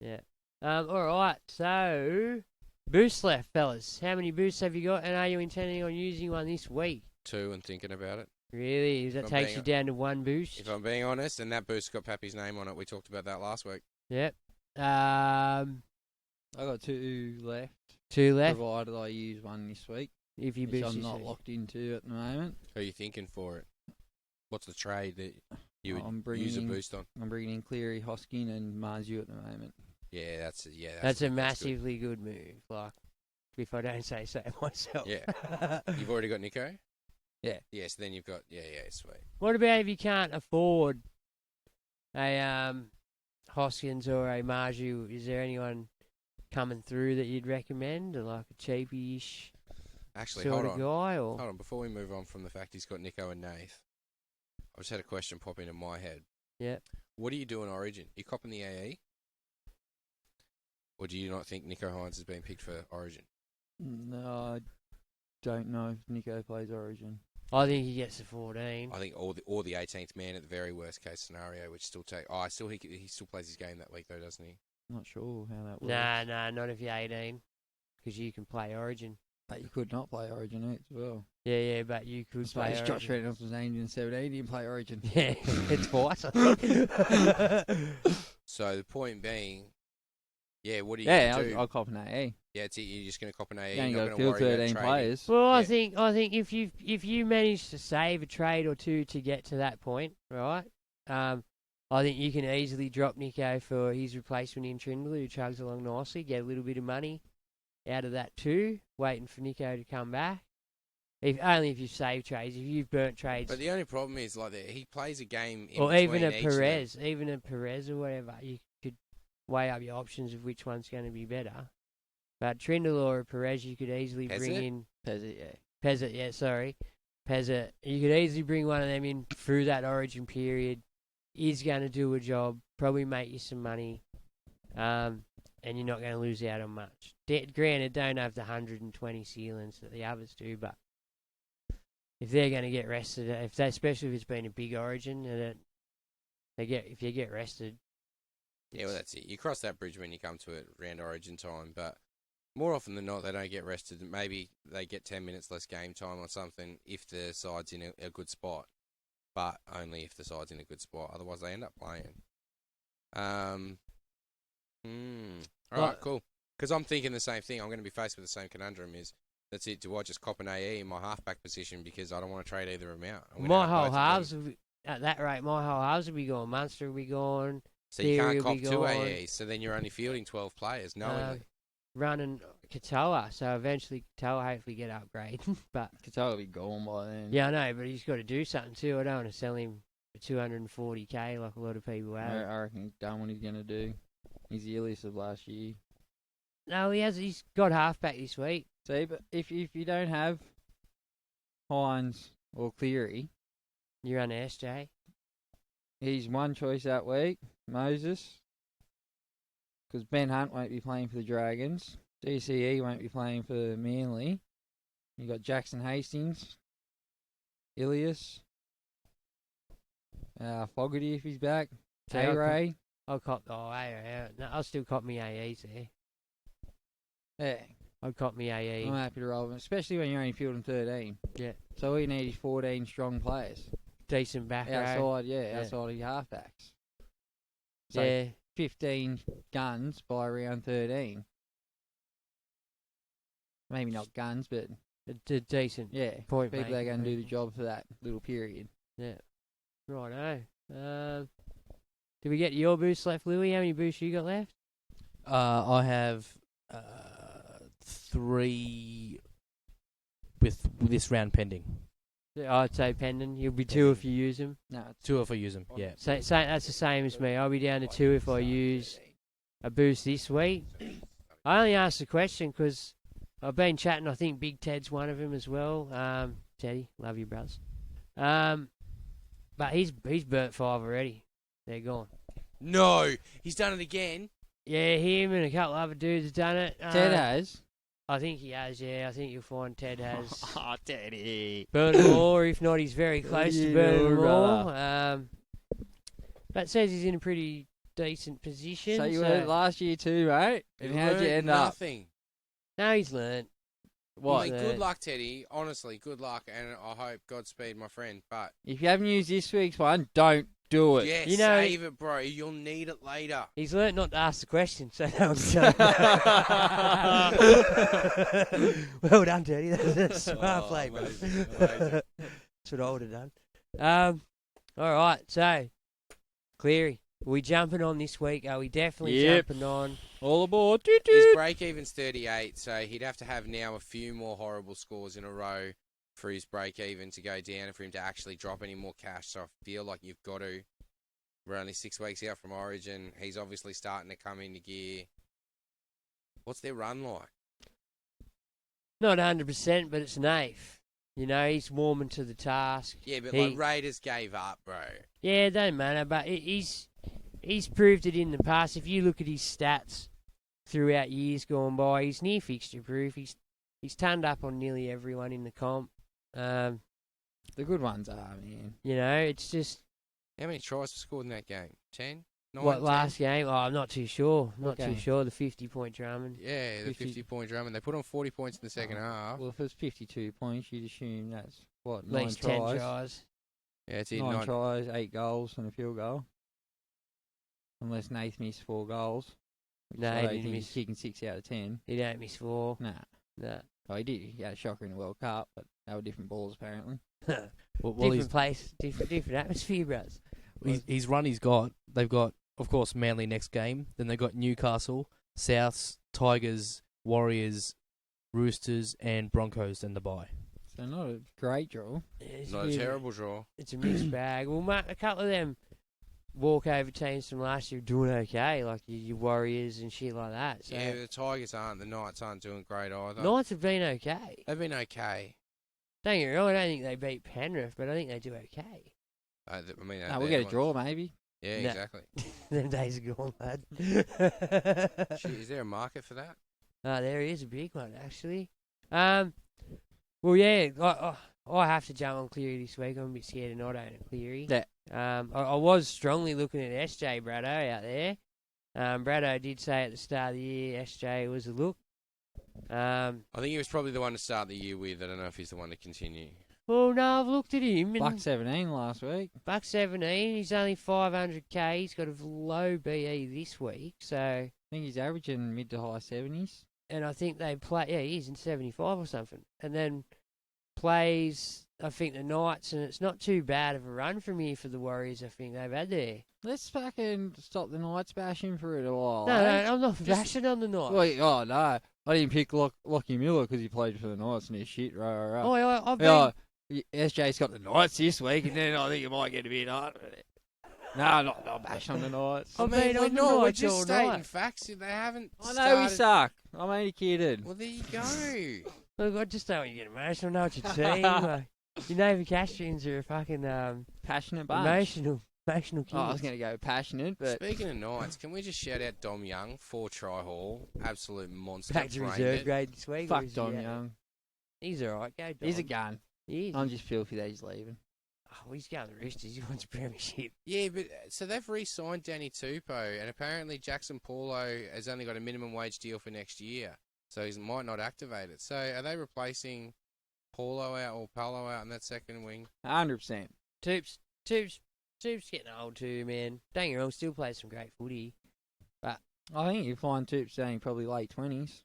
Yeah. All right. So boosts left, fellas. How many boosts have you got, and are you intending on using one this week? 2 and thinking about it. Really? That I'm takes being- you down to one boost. If I'm being honest, and that boost got Pappy's name on it. We talked about that last week. Yep. I got 2 left. 2 left. Provided I use one this week, If you which boost I'm this not week. locked into at the moment. Who are you thinking for it? What's the trade that you I'm would bringing use a in- boost on? I'm bringing in Cleary, Hoskin, and Marzu at the moment. Yeah, that's That's a good. massively good move. Like, if I don't say so myself. Yeah. You've already got Nico? Yeah. Yes, then you've got sweet. What about if you can't afford a Hoskins or a Marju? Is there anyone coming through that you'd recommend, or like a cheapy-ish Actually, sort hold of on. guy? Or Hold on, before we move on from the fact he's got Nico and Nath, I just had a question pop into my head. Yeah. What do you do in Origin? You copping the AE? Or do you not think Nico Hines has been picked for Origin? No, I don't know if Nico plays Origin. I think he gets the 14. I think or the 18th man at the very worst case scenario, which still take. Oh, he still plays his game that week though, doesn't he? Not sure how that works. Nah, not if you're 18, because you can play Origin. But you could not play Origin as well. Yeah, but you could play Suppose Josh Origin. Reynolds was named in 17, he didn't play Origin. Yeah, it's twice, I think. So the point being, yeah, what do you Yeah, do? I'll cop an AE. Yeah, you're just going to cop an AE. You only You're got not to going to field worry about 13 trading. players. Well, Yeah. I think if you manage to save a trade or two to get to that point, right? I think you can easily drop Nico for his replacement in Trindle, who chugs along nicely, get a little bit of money out of that too, waiting for Nico to come back. Only if you save trades, if you've burnt trades, But the only problem is like that he plays a game in or even between a each of them. Perez or whatever, you could weigh up your options of which one's going to be better. But Trindle or a Perez, you could easily bring Pezzett? in. Pezzett, yeah. Pezzett, yeah, sorry. Pezzett. You could easily bring one of them in through that Origin period. Is going to do a job, probably make you some money, and you're not going to lose out on much. Granted, don't have the 120 ceilings that the others do, but if they're going to get rested, especially if it's been a big Origin, and if you get rested. Yeah, well, that's it. You cross that bridge when you come to it around Origin time, but more often than not, they don't get rested. Maybe they get 10 minutes less game time or something if the side's in a good spot, but only if the side's in a good spot. Otherwise, they end up playing. All right, cool. Because I'm thinking the same thing. I'm going to be faced with the same conundrum. That's it. Do I just cop an AE in my halfback position because I don't want to trade either of them out? I'm gonna My have whole both of them. halves, at that rate, my whole halves will be gone. Munster will be gone. So you Theory can't will cop be 2 gone. AEs, so then you're only fielding 12 players knowingly. Running Katoa, so eventually Katoa hopefully get upgrade. But Katoa will be gone by then. yeah, I know, but he's got to do something too. I don't want to sell him for 240k like a lot of people have. I reckon he's done what he's going to do. He's the earliest of last year. No, he's got halfback this week. See, but if you don't have Hines or Cleary, You're on SJ. he's one choice that week, Moses. Because Ben Hunt won't be playing for the Dragons. DCE won't be playing for Manly. You got Jackson Hastings, Ilias, Fogarty if he's back, So I'll Ray. I'll cop. Oh, no, I'll still cop me AEs there. Yeah, I'll cop me AE. I'm happy to roll them, especially when you're only fielding 13. Yeah, So all you need is 14 strong players decent back row. outside. Yeah. Outside of your halfbacks. So Yeah, 15 guns by round 13. Maybe not guns, but a decent. yeah, Point people that are making going to do the people. job for that little period. Yeah. Righto. Did we get your boost left, Louis? How many boosts you got left? I have 3 with this round pending. I'd say Pendon. You'll be 2 if you use him. No, it's 2 if I use them. Yeah. So that's the same as me. I'll be down to 2 if I use a boost this week. I only asked the question because I've been chatting. I think Big Ted's one of them as well. Teddy, love you, bros. But he's burnt 5 already. They're gone. No, he's done it again. Yeah, him and a couple other dudes have done it. Ted has. I think he has, yeah. I think you'll find Ted has Oh, Teddy. burned them all, or if not, he's very close to burning them all. brother? That says he's in a pretty decent position. So you were last year too, right? And how'd you end up? Nothing. No, he's learnt. What? I mean, good luck, Teddy. Honestly, good luck, and I hope Godspeed, my friend. But If you haven't used this week's one, don't do it. yeah, You know- save it, bro. You'll need it later. He's learnt not to ask the question, so that was well done, Teddy. That's smart play, bro. amazing, amazing. That's what I would have done. All right, so Cleary, are we jumping on this week? Are we definitely Yep. jumping on? All aboard. His break even's 38, so he'd have to have now a few more horrible scores in a row for his break even to go down and for him to actually drop any more cash. So I feel like you've got to. We're only 6 weeks out from Origin. He's obviously starting to come into gear. What's their run like? Not 100%, but it's an eighth. You know, he's warming to the task. Yeah, but He- like Raiders gave up, bro. Yeah, it don't matter, but he's proved it in the past. If you look at his stats throughout years gone by, he's near fixture proof. He's turned up on nearly everyone in the comp. The good ones are, man. You know, it's just How many tries were scored in that game? 10? 9, what 10? last game. Oh, I'm not too sure. Not Okay. too sure. The 50-point Drummond. Yeah, the 50. 50-point drum, and they put on 40 points in the second half. Well, if it's 52 points, you'd assume that's, what, At least 10 tries. Yeah, it's in 9 tries, 8 goals, and a field goal. Unless Nath missed 4 goals. which No, I he don't didn't think miss. he's kicking 6 out of 10. He don't miss 4. Nah. No. Oh, he did. He had a shocker in the World Cup, but they were different balls, apparently. Well, Different place, different atmosphere, bros. his run he's got, they've got, of course, Manly next game. Then they've got Newcastle, Souths, Tigers, Warriors, Roosters, and Broncos in the bye. So not a great draw. It's Not a bit- terrible draw. It's a mixed bag. Well, a couple of them walkover teams from last year are doing okay, like your Warriors and shit like that. So Yeah, the Tigers aren't. The Knights aren't doing great either. Knights have been okay. They've been okay. Don't get me wrong, I don't think they beat Penrith, but I think they do okay. I mean, No, they're we'll the get a ones- draw, maybe. Yeah, No. exactly. Them days are gone, lad. Shit, is there a market for that? There is a big one, actually. Well, yeah, I have to jump on Cleary this week. I'm a bit scared of not owning Cleary. Yeah. I was strongly looking at SJ Braddo out there. Braddo did say at the start of the year SJ was a look. I think he was probably the one to start the year with. I don't know if he's the one to continue. Well, no, I've looked at him. Buck And 17 last week. Buck 17, he's only 500k. He's got a low BE this week, so. I think he's averaging mid to high 70s. And I think they play. Yeah, he's in 75 or something. And then plays, I think, the Knights, and it's not too bad of a run from here for the Warriors. I think they've had there. Let's fucking stop the Knights bashing for it a while. No, eh? I'm not bashing on the Knights. Wait, oh, no. I didn't pick Lockie Miller because he played for the Knights and he's shit. Right. Oh, I've been. Yeah, SJ's got the Knights this week, and then I think it might get a bit hard. No, not bashing on the Knights. I've been we're on the not. We're Knights just all stating night. facts. They haven't. I know we started- suck. I'm only kidding. Well, there you go. Look, I just don't want you to get emotional. I know what you're saying. Like, you know, the Castrians are a fucking Passionate bunch. emotional kids. Oh, I was going to go passionate, but Speaking of Knights, can we just shout out Dom Young, 4-try haul, absolute monster. Back to brained reserve it. grade this week. or fuck is he Don out? Young. He's alright. Go Dom. He's a gun. He is. I'm just filthy that he's leaving. Oh, he's going to the Roosters. He wants a premiership. Yeah, but so they've re-signed Danny Tupou, and apparently Jackson Paulo has only got a minimum wage deal for next year, so he might not activate it. So are they replacing Paulo out or Paulo out in that second wing? 100%. Toops getting old too, man. Don't get me wrong, still plays some great footy. I think you find Toop saying probably late 20s.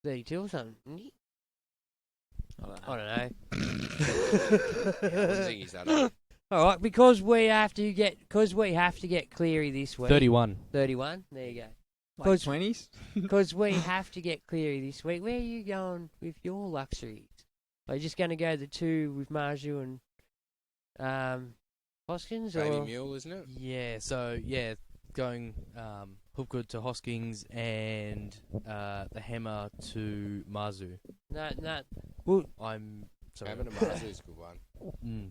32 or something, isn't he? I don't know. I don't know. I wouldn't think he's that old. All right, because we have to get Cleary this week. 31. 31. There you go. Late 20s? Because we have to get Cleary this week. Where are you going with your luxuries? Are you just going to go the two with Marju and Hoskins? Baby or Mule, isn't it? Yeah, so, going Hopgood to Hoskins and the Hammer to Marzu. No. Well, I'm sorry. Having a Marzu's a good one.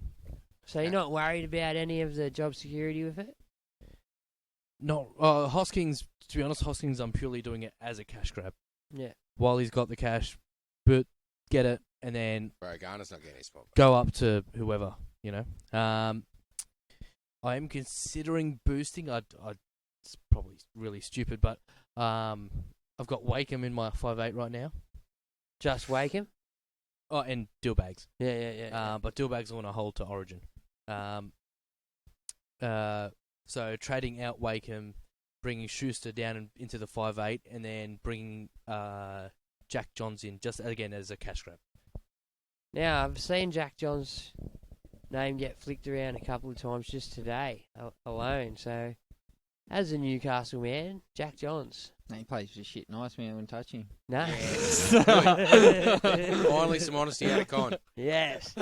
so you're not worried about any of the job security with it? No, Hoskins, to be honest, I'm purely doing it as a cash grab. Yeah. While he's got the cash, but get it, and then Bro, Garner's not getting his spot. go up to whoever, you know. I am considering boosting. It's probably really stupid, but I've got Wakeham in my 5'8" right now. Just Wakeham? Oh, and Dillbags. Yeah. But Dillbags I want to hold to Origin. So trading out Wakeham, bringing Schuster down into the 5'8", and then bringing Jack Johns in, just again as a cash grab. Now, I've seen Jack John's name get flicked around a couple of times just today alone. So, as a Newcastle man, Jack Johns. No, he plays for shit. Nice man, wouldn't touch him. No. Finally, some honesty out of Con. Yes.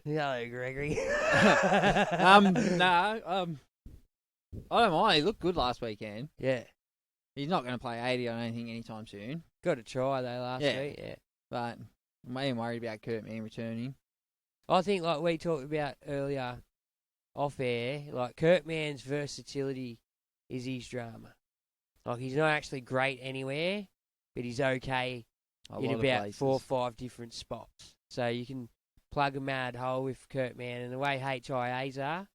Hello, Gregory. I don't mind. He looked good last weekend. Yeah. He's not going to play 80, I don't think, anytime soon. Got a try, though, last week. Yeah. But I'm even worried about Kurt Mann returning. I think, like we talked about earlier off air, like Kurt Mann's versatility is his drama. Like, he's not actually great anywhere, but he's okay in about 4 or 5 different spots. So you can plug a mad hole with Kurt Mann, and the way HIAs are,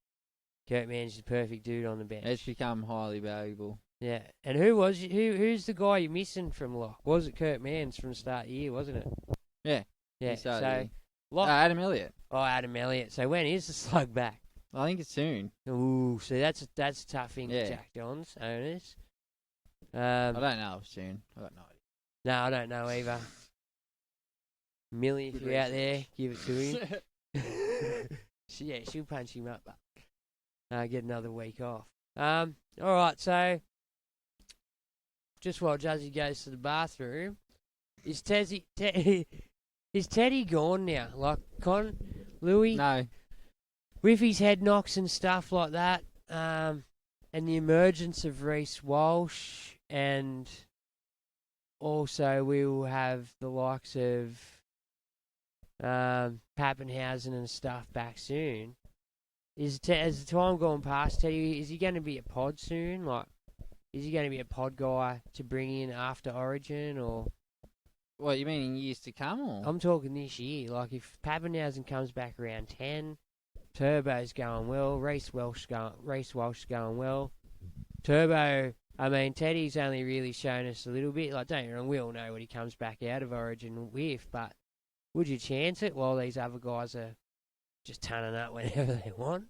Kurt Mann's the perfect dude on the bench. It's become highly valuable. Yeah. And who's the guy you're missing from Lock? Was it Kurt Mann's from the start of the year, wasn't it? Yeah. Yeah. So Lock. Adam Elliott. Oh, Adam Elliott. So when is the slug back? I think it's soon. Ooh, so that's a tough thing for Jack Johns owners. I don't know if soon. I got no idea. No, I don't know either. Millie, if you're out there, give it to him. She'll punch him up, but get another week off. All right, so just while Juzzy goes to the bathroom, is Teddy gone now? Like Louis? No. With his head knocks and stuff like that, and the emergence of Reece Walsh, and also we will have the likes of Pappenhausen and stuff back soon. Has the time gone past, Teddy? Is he going to be a pod soon? Like, is he going to be a pod guy to bring in after Origin, or? What, you mean in years to come, or? I'm talking this year. Like, if Pappenhausen comes back around 10, Turbo's going well, Reece Walsh going well. Turbo, I mean, Teddy's only really shown us a little bit. Like, don't get me wrong, we all know what he comes back out of Origin with, but would you chance it while these other guys are just turning up whenever they want?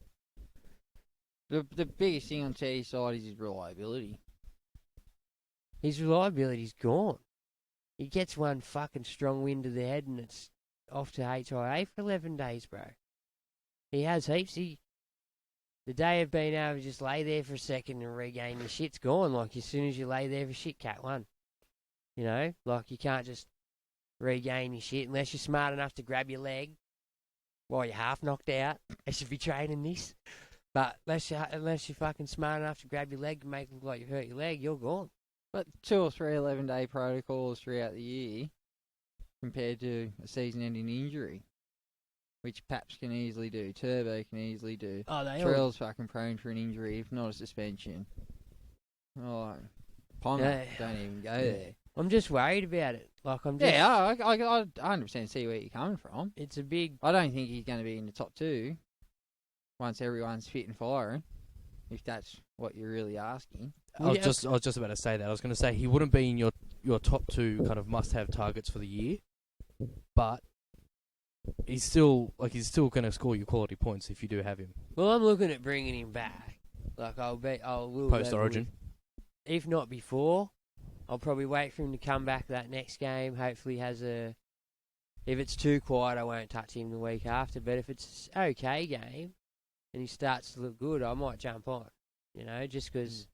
The biggest thing on Teddy's side is his reliability. His reliability's gone. He gets one fucking strong wind to the head and it's off to HIA for 11 days, bro. He has heaps. The day of being able to just lay there for a second and regain your shit's gone. Like, as soon as you lay there for shit, cat one. You know? Like, you can't just regain your shit unless you're smart enough to grab your leg while you're half knocked out. I should be training this. But unless you're fucking smart enough to grab your leg and make it look like you've hurt your leg, you're gone. But 2 or 3 11-day protocols throughout the year compared to a season-ending injury, which Paps can easily do, Turbo can easily do. Oh, they Trell's fucking prone for an injury, if not a suspension. Oh, Ponga, don't even go there. I'm just worried about it. Like, I'm just... Yeah, I 100% see where you're coming from. It's a big... I don't think he's going to be in the top 2 once everyone's fit and firing, if that's what you're really asking. I was just about to say that. I was going to say he wouldn't be in your top 2 kind of must-have targets for the year, but he's still going to score you quality points if you do have him. Well, I'm looking at bringing him back. Like, I will post Origin. If not before, I'll probably wait for him to come back that next game. Hopefully, if it's too quiet, I won't touch him the week after. But if it's okay game and he starts to look good, I might jump on. You know, just because.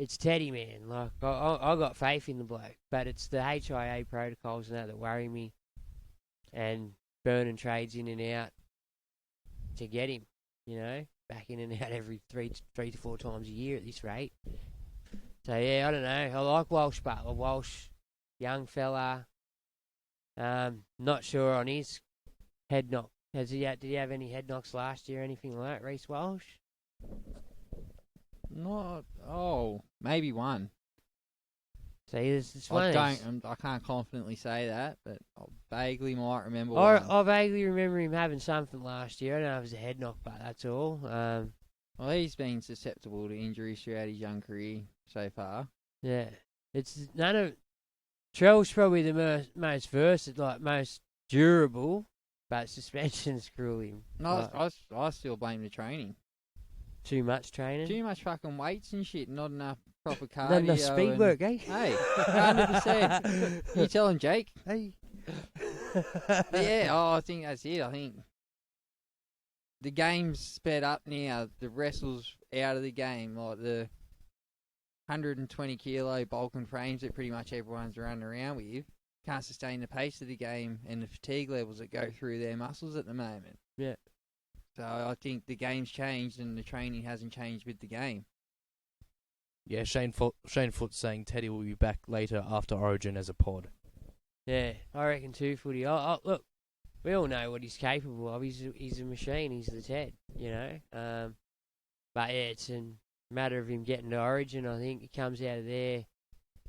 It's Teddy, man. Like, I got faith in the bloke, but it's the HIA protocols and that worry me. And burning trades in and out to get him, back in and out every three to four times a year at this rate. So, yeah, I don't know. I like Walsh Butler. Walsh, young fella. Not sure on his head knock. Did he have any head knocks last year or anything like that, Reece Walsh? Maybe one. So it's one I can't confidently say that, but I vaguely might remember I one. vaguely remember him having something last year. I don't know if it was a head knock, but that's all. Well, he's been susceptible to injuries throughout his young career so far. Yeah, it's none of. Trell's probably the most versatile, most durable, but suspensions screw him. No, I still blame the training. Too much training. Too much fucking weights and shit. Not enough proper cardio. Not enough speed work, eh? Hey, 100%. You tell him, Jake. Hey. Yeah, I think that's it. I think the game's sped up now. The wrestle's out of the game. Like the 120 kilo bulking frames that pretty much everyone's running around with can't sustain the pace of the game and the fatigue levels that go through their muscles at the moment. Yeah. So I think the game's changed and the training hasn't changed with the game. Yeah, Shane Foot's saying Teddy will be back later after Origin as a pod. Yeah, I reckon too, Footy. Look, we all know what he's capable of. He's a machine. He's the Ted, But yeah, it's a matter of him getting to Origin. I think he comes out of there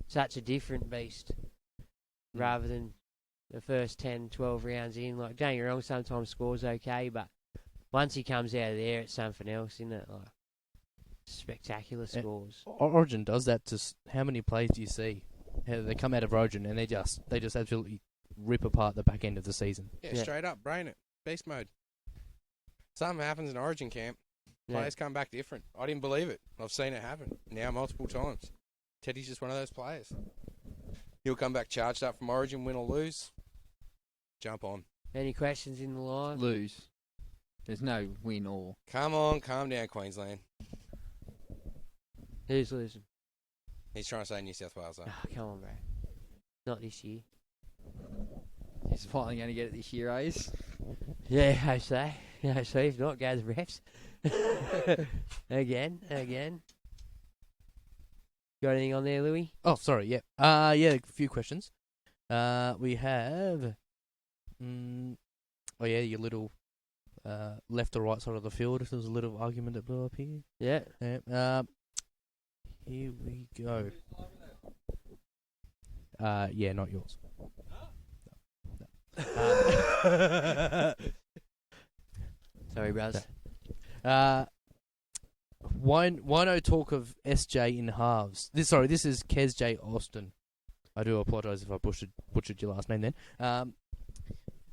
such a different beast rather than the first 10, 12 rounds in. Like, don't get me wrong, sometimes scores okay, but once he comes out of there, it's something else, isn't it? Like, spectacular scores. Origin does that to how many plays do you see? How they come out of Origin and they just absolutely rip apart the back end of the season. Yeah, straight up, brain it. Beast mode. Something happens in Origin camp. Players come back different. I didn't believe it. I've seen it happen now multiple times. Teddy's just one of those players. He'll come back charged up from Origin, win or lose. Jump on. Any questions in the line? Lose. There's no win or. Come on, calm down, Queensland. Who's losing? He's trying to say New South Wales, though. Oh, come on, bro. Not this year. He's finally going to get it this year, Ace. Yeah, I say. Yeah, so if not, go to the refs. Again. Got anything on there, Louis? Oh, sorry, yeah. Yeah, a few questions. We have... your little left or right side of the field. If there was a little argument that blew up here. Yeah. Here we go. Yeah, not yours. Sorry, Braz. Why no talk of SJ in halves? This is Kez J. Austin. I do apologise if I butchered your last name then.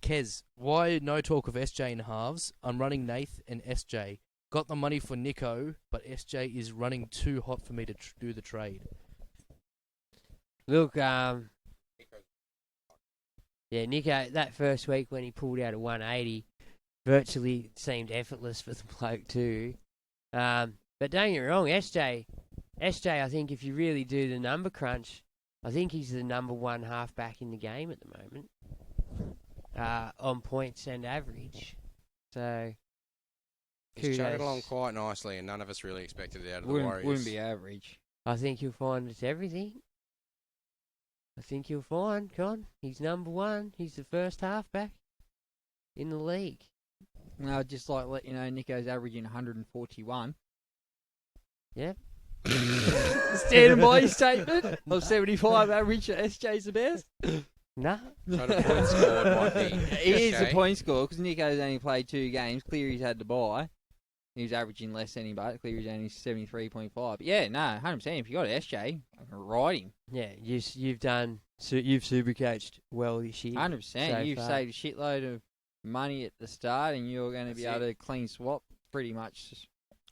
Kez, why no talk of SJ in halves? I'm running Nath and SJ. Got the money for Nico, but SJ is running too hot for me to do the trade. Look, Nico, that first week when he pulled out a 180, virtually seemed effortless for the bloke too. But don't get me wrong, SJ, I think if you really do the number crunch, I think he's the number one halfback in the game at the moment, on points and average. So he's chugging along quite nicely, and none of us really expected it out of the Warriors. Wouldn't be average. I think you'll find it's everything. I think you'll find, Con, he's number one. He's the first halfback in the league. No, I'd just like to let you know Nico's averaging 141. Yep. Standing by his statement of 75 average. SJ's the best. Nah. So the point scored might be. He is the point score because Nico's only played 2 games. Cleary's had to buy. He was averaging less than him, but Cleary's only 73.5. But yeah, no, 100%. If you got SJ, I can ride him. Yeah, you've super coached well this year. 100%. So You've far. saved a shitload of money at the start, and you're going to be able to clean swap pretty much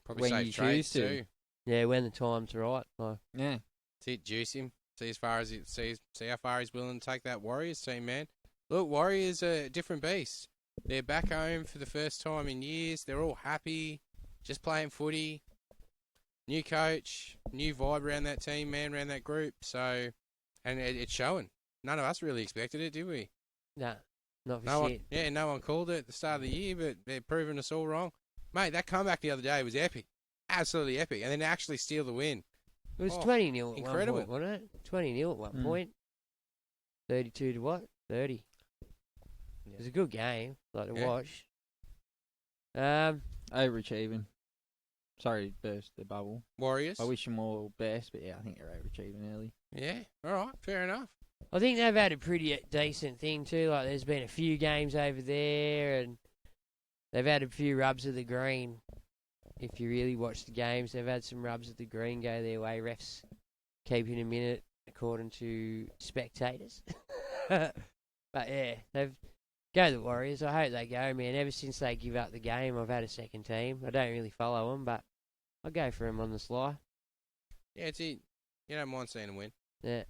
Probably when save you trades choose to. too. Yeah, when the time's right. Like, Yeah. See, juice him. See how far he's willing to take that Warriors team, man. Look, Warriors are a different beast. They're back home for the first time in years. They're all happy, just playing footy. New coach, new vibe around that team, man, around that group. So, and it's showing. None of us really expected it, did we? nah. Not for No shit. no one called it at the start of the year, but they're proving us all wrong. Mate, that comeback the other day was epic. Absolutely epic. And then to actually steal the win. It was Oh, 20-0 at incredible. one point, wasn't it? 20-0 at one point. 32 to what? 30. Yeah. It was a good game, like to Yeah. watch. Overachieving. Sorry to burst the bubble. Warriors. I wish them all best, but yeah, I think they're overachieving early. Yeah, all right, fair enough. I think they've had a pretty decent thing too. Like there's been a few games over there, and they've had a few rubs of the green. If you really watch the games, they've had some rubs of the green go their way. Refs keeping them in it, according to spectators. But yeah, they've go the Warriors. I hope they go, man. Ever since they give up the game, I've had a second team. I don't really follow them, but I go for them on the sly. Yeah, it's it. You don't mind seeing them win. Yeah,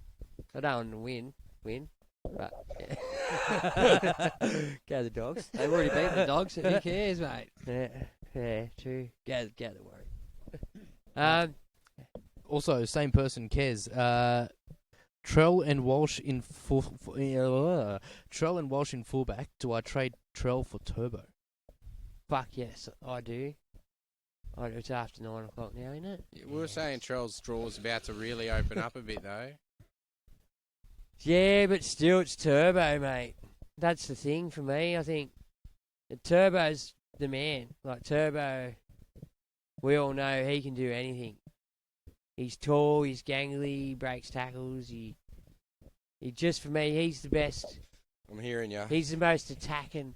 I don't want them to win, but yeah. Go the Dogs. They've already beat the Dogs, so who cares, mate? Yeah, true. Go the Warriors. Also, same person, Kez. Trell and Walsh in Trell and Walsh in fullback. Do I trade Trell for Turbo? Fuck yes, I do. It's after 9 o'clock now, isn't it? Yeah, we were saying Trell's draw's about to really open up a bit, though. Yeah, but still, it's Turbo, mate. That's the thing for me. I think Turbo's the man. Like Turbo, we all know he can do anything. He's tall, he's gangly, he breaks tackles. He just, for me, he's the best. I'm hearing you. He's the most attacking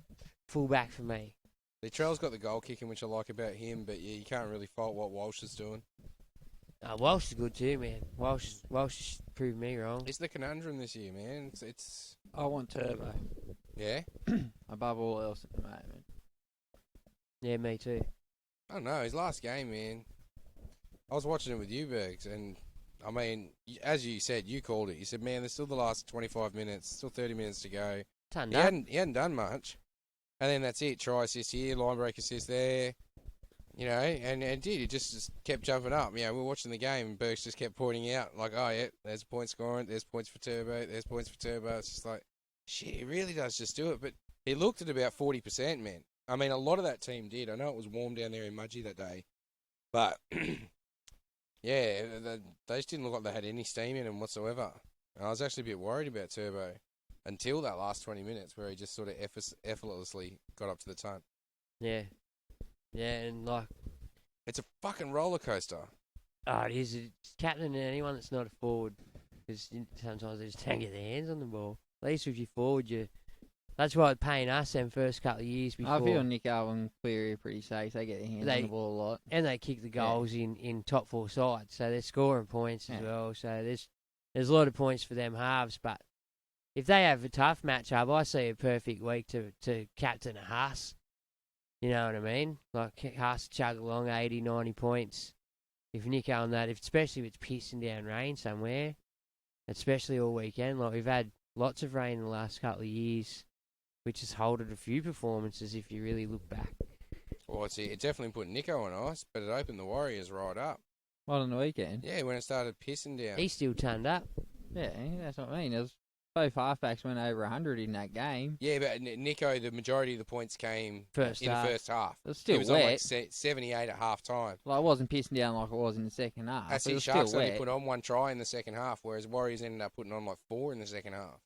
fullback for me. The Trell's got the goal kicking, which I like about him, but yeah, you can't really fault what Walsh is doing. Walsh is good too, man. Walsh has proved me wrong. It's the conundrum this year, man. It's I want Turbo yeah. above all else at the moment. Yeah, me too. I don't know. His last game, man. I was watching it with you, Bergs, and I mean, as you said, you called it. You said, man, there's still the last 25 minutes, still 30 minutes to go. Turned He up. hadn't done much. And then that's it. Try assist here, line break assist there. You know, and it did. It just kept jumping up. You know, we were watching the game and Burks just kept pointing out, like, oh, yeah, there's a point scoring, there's points for Turbo, there's points for Turbo. It's just like, shit, he really does just do it. But he looked at about 40%, man. I mean, a lot of that team did. I know it was warm down there in Mudgee that day. But, yeah, they just didn't look like they had any steam in them whatsoever. And I was actually a bit worried about Turbo until that last 20 minutes where he just sort of effortlessly got up to the ton. Yeah. Yeah, and like, It's a fucking roller coaster. it is. It's captain anyone that's not a forward, because sometimes they just don't get their hands on the ball. At least if you're forward, that's why it's paying us them first couple of years before. I feel Nico and Cleary are pretty safe. They get their hands on the ball a lot. And they kick the goals in top four sides, so they're scoring points as well. So there's a lot of points for them halves, but if they have a tough matchup, I see a perfect week to captain a Haas. You know what I mean? Like Haas chug along 80, 90 points. If Nico on that, especially if it's pissing down rain somewhere, especially all weekend. Like we've had lots of rain in the last couple of years, which has halted a few performances if you really look back. Well, it definitely put Nico on ice, but it opened the Warriors right up. What on the weekend? Yeah, when it started pissing down. He still turned up. Yeah, that's what I mean. It was both halfbacks went over 100 in that game. Yeah, but Nico, the majority of the points came First in half. the first half. It was still He was wet. on like 78 at half time. Like, it wasn't pissing down like it was in the second half. That's It it. was Sharks still only wet. put on one try in the second half, whereas Warriors ended up putting on like 4 in the second half.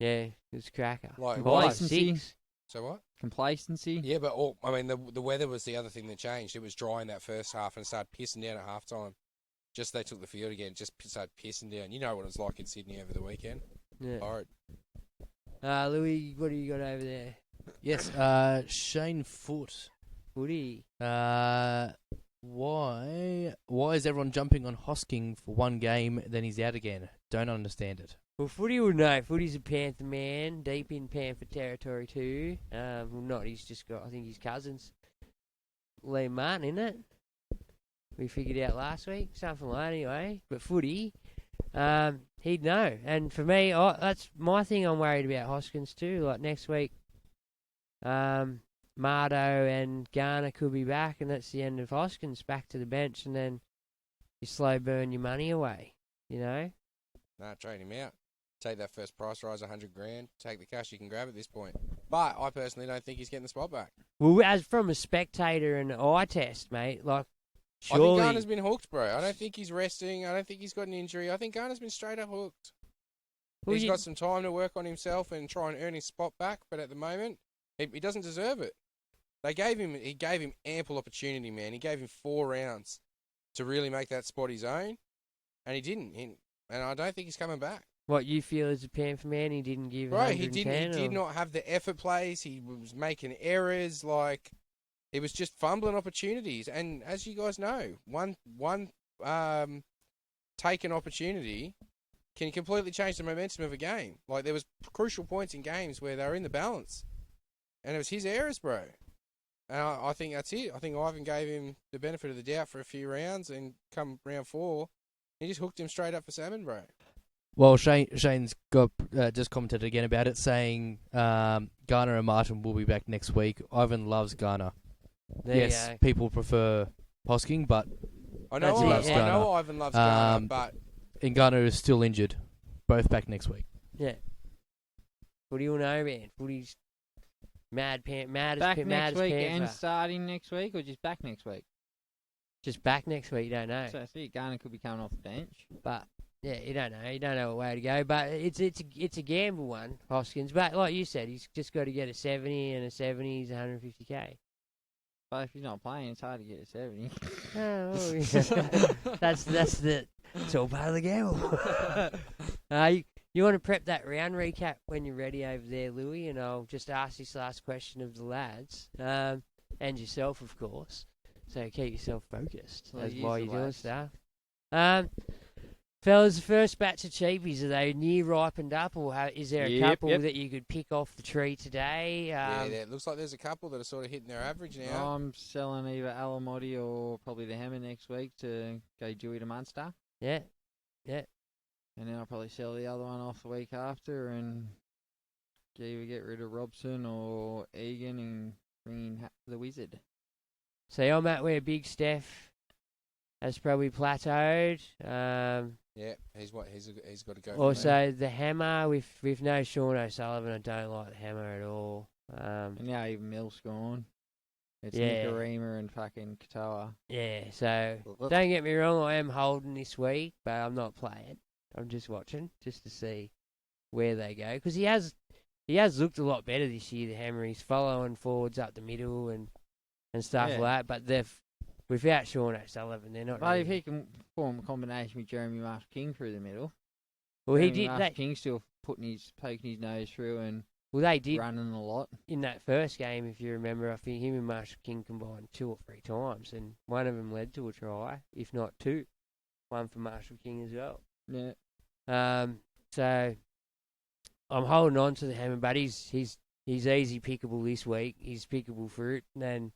Yeah, it was a cracker. Like, 5, Complacency. 6. So what? Complacency. Yeah, but the weather was the other thing that changed. It was dry in that first half and it started pissing down at half time. Just they took the field again, just started pissing down. You know what it was like in Sydney over the weekend. Yeah. Horrid. Louis, what do you got over there? Yes, Shane Foote. Footy. Why is everyone jumping on Hosking for one game, then he's out again? Don't understand it. Well, Footy will know. Footy's a Panther man, deep in Panther territory too. Well, not. He's just got, I think, his cousin's Liam Martin, isn't it? We figured out last week, something like that anyway. But Footy, he'd know. And for me, that's my thing I'm worried about Hoskins too. Like next week, Mardo and Garner could be back, and that's the end of Hoskins, back to the bench, and then you slow burn your money away, you know? Nah, trade him out. Take that first price rise, $100,000. Take the cash you can grab at this point. But I personally don't think he's getting the spot back. Well, as from a spectator and eye test, mate, like, I think surely... Garner's been hooked, bro. I don't think he's resting. I don't think he's got an injury. I think Garner's been straight up hooked. Well, He's got some time to work on himself and try and earn his spot back, but at the moment, he doesn't deserve it. He gave him ample opportunity, man. He gave him 4 rounds to really make that spot his own, and he didn't. And I don't think he's coming back. What you feel as a Panther man, he didn't give Bro, 110? he did not have the effort plays. He was making errors. Like, he was just fumbling opportunities. And as you guys know, one taken opportunity can completely change the momentum of a game. Like, there was crucial points in games where they were in the balance, and it was his errors, bro. And I think that's it. I think Ivan gave him the benefit of the doubt for a few rounds, and come round 4, he just hooked him straight up for salmon, bro. Well, Shane's got just commented again about it, saying Garner and Martin will be back next week. Ivan loves Garner. There Yes, you go. people prefer Hosking, but I know That's it, yeah. Ivan loves Garner, but and Garner is still injured. Both back next week. Yeah. Footy will know, man. Footy's mad Back as next week Panther. and starting next week, or just back next week? Just back next week, you don't know. So I see Garner could be coming off the bench. But yeah, you don't know. You don't know what way to go. But it's a gamble one, Hoskins. But like you said, he's just got to get a 70, and a 70 is 150k. But if he's not playing, it's hard to get a 70. Oh, yeah. It's all part of the gamble. You want to prep that round recap when you're ready over there, Louis, and I'll just ask this last question of the lads, and yourself, of course. So keep yourself focused Well, while use you're the doing lads. stuff. Fellas, the first batch of cheapies, are they near ripened up, or is there a Yep, couple yep. that you could pick off the tree today? it looks like there's a couple that are sort of hitting their average now. I'm selling either Alamotti or probably the Hammer next week to go Dewey to Munster. Yeah. And then I'll probably sell the other one off the week after and either get rid of Robson or Egan and bring in the Wizard. So I'm at where Big Steph has probably plateaued. Yeah, he's got to go. Also, the Hammer with no Sean O'Sullivan. I don't like the Hammer at all. And now even Mill's gone. It's Yeah. Nicarima and fucking Katoa. Yeah, so don't get me wrong, I am holding this week, but I'm not playing. I'm just watching, just to see where they go. Because he has looked a lot better this year, the Hammer. He's following forwards up the middle and stuff Yeah. like that. But without Sean O'Sullivan, they're not But if really... he can form a combination with Jeremy Marshall King through the middle, Well, he Jeremy did Marshall that. King still poking his nose through and Well, they did running a lot. in that first game, if you remember. I think him and Marshall King combined 2 or 3 times, and one of them led to a try, if not 2. One for Marshall King as well. Yeah. So I'm holding on to the Hammer, but he's easy pickable this week. He's pickable fruit. And then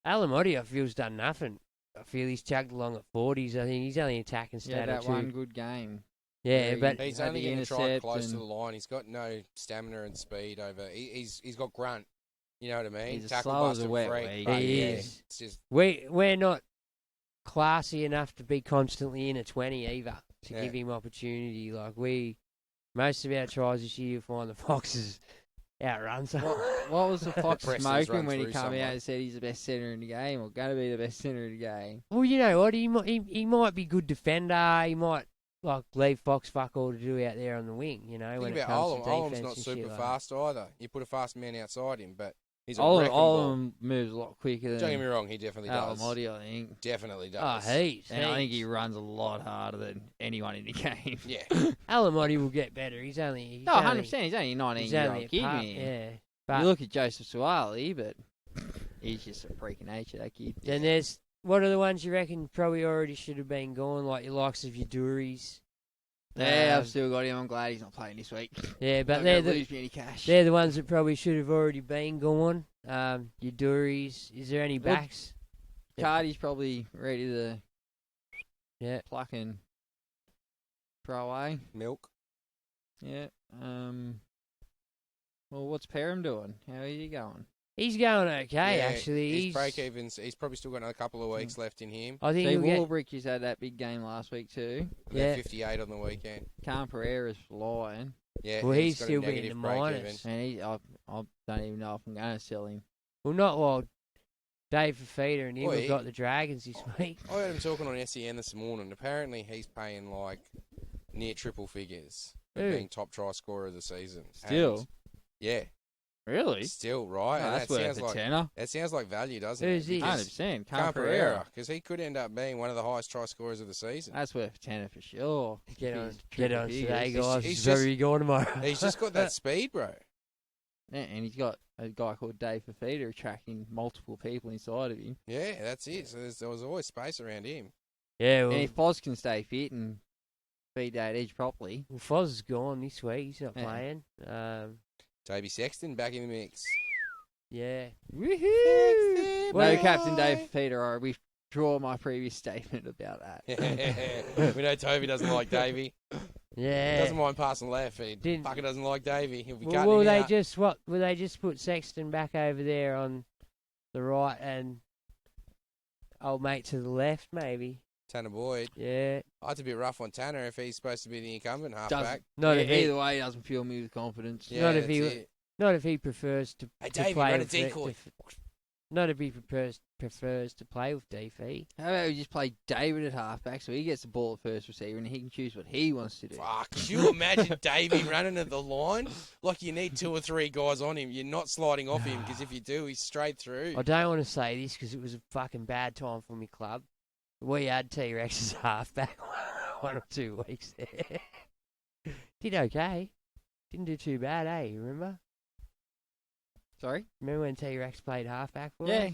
Alamotti, I feel, has done nothing. I feel he's chugged along at 40s. I think he's only attacking Yeah, stat or that 2. one good game. Yeah, Yeah, but He's had only the getting tried intercept close to and- the line. He's got no stamina and speed over. He's got grunt. You know what I mean? He's as Tackle slow as a busting wet freak. weed. But He yeah, is. it's just we're not classy enough to be constantly in a 20 either to Yeah. give him opportunity. Like most of our tries this year, you find the Foxes outrun someone. What was the Fox Preston's smoking run when he through came someone. out and said he's the best centre in the game, or going to be the best centre in the game? Well, you know what? He might be good defender. He might leave Fox fuck all to do out there on the wing. You know, when think it about comes to Olam's defense not and super shit like fast either. You put a fast man outside him, but he's a wrecking ball. Olam moves a lot quicker Don't get me than wrong, he definitely does. Alamotti, I think. Definitely that. does. Oh, heaps. And I think he heaps. runs a lot harder than anyone in the game. Yeah. Alamotti will get better. He's only. No, 100%. He's only 19 He's year only old a kid, pup, man. yeah. You But look at Joseph Suwali, but he's just a freak of nature, that kid. then there's what are the ones you reckon probably already should have been gone, like your likes of your Duries. Yeah, I've still got him. I'm glad he's not playing this week. Yeah, but Not they're gonna the lose me any cash. they're the ones that probably should have already been gone. Your Duries. Is there any Well, backs? Cardi's probably ready to Yeah. pluck and throw away. Milk. Yeah. Well, what's Perham doing? How is he going? He's going okay, Yeah, actually. his break evens. He's probably still got another couple of weeks left in him. I think Steve he'll get. Warbrick just had that big game last week too. Yeah. 58 on the weekend. Can Pereira's flying. Yeah, Well, he's got a still being negative the break minus. And I don't even know if I'm going to sell him. Well, not while Dave Fafita and him Oi. have got the Dragons this week. I heard him talking on SEN this morning. Apparently, he's paying like near triple figures for Who? being top try scorer of the season. Still? And, yeah, Really? still right. Oh, And that's that worth sounds a like tenner. that sounds like value, doesn't Who's it? he? Because 100%. Can't Pereira. because he could end up being one of the highest try scorers of the season. That's worth a tenner for sure. Get If on, he's get triple on figures. today, He's- guys. he's It's very just- going tomorrow. He's just got that speed, bro. Yeah, and he's got a guy called Dave Fafita attracting multiple people inside of him. Yeah, that's it. So there was always space around him. Yeah, And well, if Foz can stay fit and feed that edge properly, Foz is gone this week. He's not Yeah. playing. Toby Sexton back in the mix. Yeah. no Well, Captain Dave Fafita, I withdraw my previous statement about that. We know Toby doesn't like Davey. Yeah. Doesn't mind passing left. He Didn't- fucker doesn't like Davey. He'll be Well, cutting will him they out. just what? Will they just put Sexton back over there on the right and old mate to the left? Maybe. Tanner Boyd. Yeah. Oh, it's a bit rough on Tanner if he's supposed to be the incumbent halfback. Not if he, Either way, it doesn't fill me with confidence. Yeah, not if that's he- it. not if he prefers to, Hey, to Davey, play run a with the- decoy. not if he prefers to play with DP. How about we just play David at halfback so he gets the ball at first receiver and he can choose what he wants to do? Fuck, could you imagine Davey running at the line? Like you need 2 or 3 guys on him. You're not sliding off him because if you do, he's straight through. I don't want to say this because it was a fucking bad time for my club. We had T-Rex as halfback 1 or 2 weeks there. Did okay. Didn't do too bad, eh? You remember? Sorry? Remember when T-Rex played halfback for Yeah.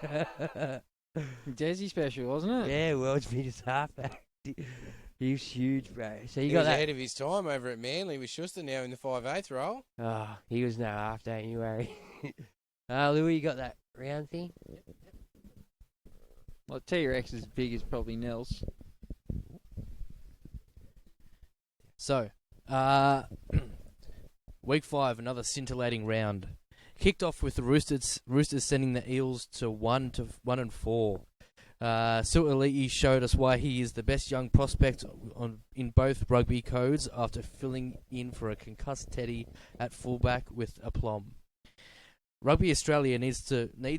us? Desi special, wasn't it? Yeah, world's biggest halfback. He was huge, bro. So you He got was that. ahead of his time over at Manly with Schuster now in the 5'8" role. Oh, he was no half, don't you worry. Louis, you got that round thing? Well, T-Rex is big as probably Nels. So, week 5, another scintillating round. Kicked off with the Roosters sending the Eels to 1-4. Su'ali'i showed us why he is the best young prospect in both rugby codes after filling in for a concussed Teddy at fullback with aplomb. Rugby Australia needs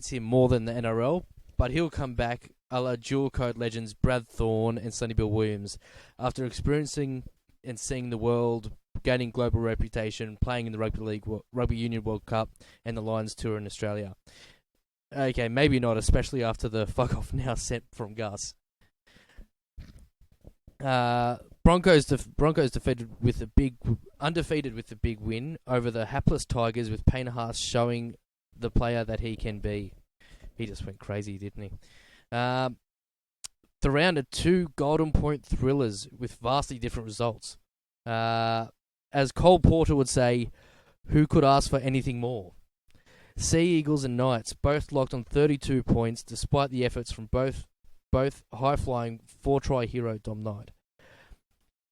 him more than the NRL, but he'll come back a la dual code legends Brad Thorne and Sonny Bill Williams after experiencing and seeing the world, gaining global reputation, playing in the Rugby Union World Cup and the Lions Tour in Australia. Okay, maybe not, especially after the fuck off now sent from Gus. Broncos undefeated with the big win over the hapless Tigers, with Payne Haas showing the player that he can be. He just went crazy, didn't he? The round had 2 Golden Point thrillers with vastly different results. As Cole Porter would say, who could ask for anything more? Sea Eagles and Knights both locked on 32 points despite the efforts from both high-flying 4-try hero Dom Knight.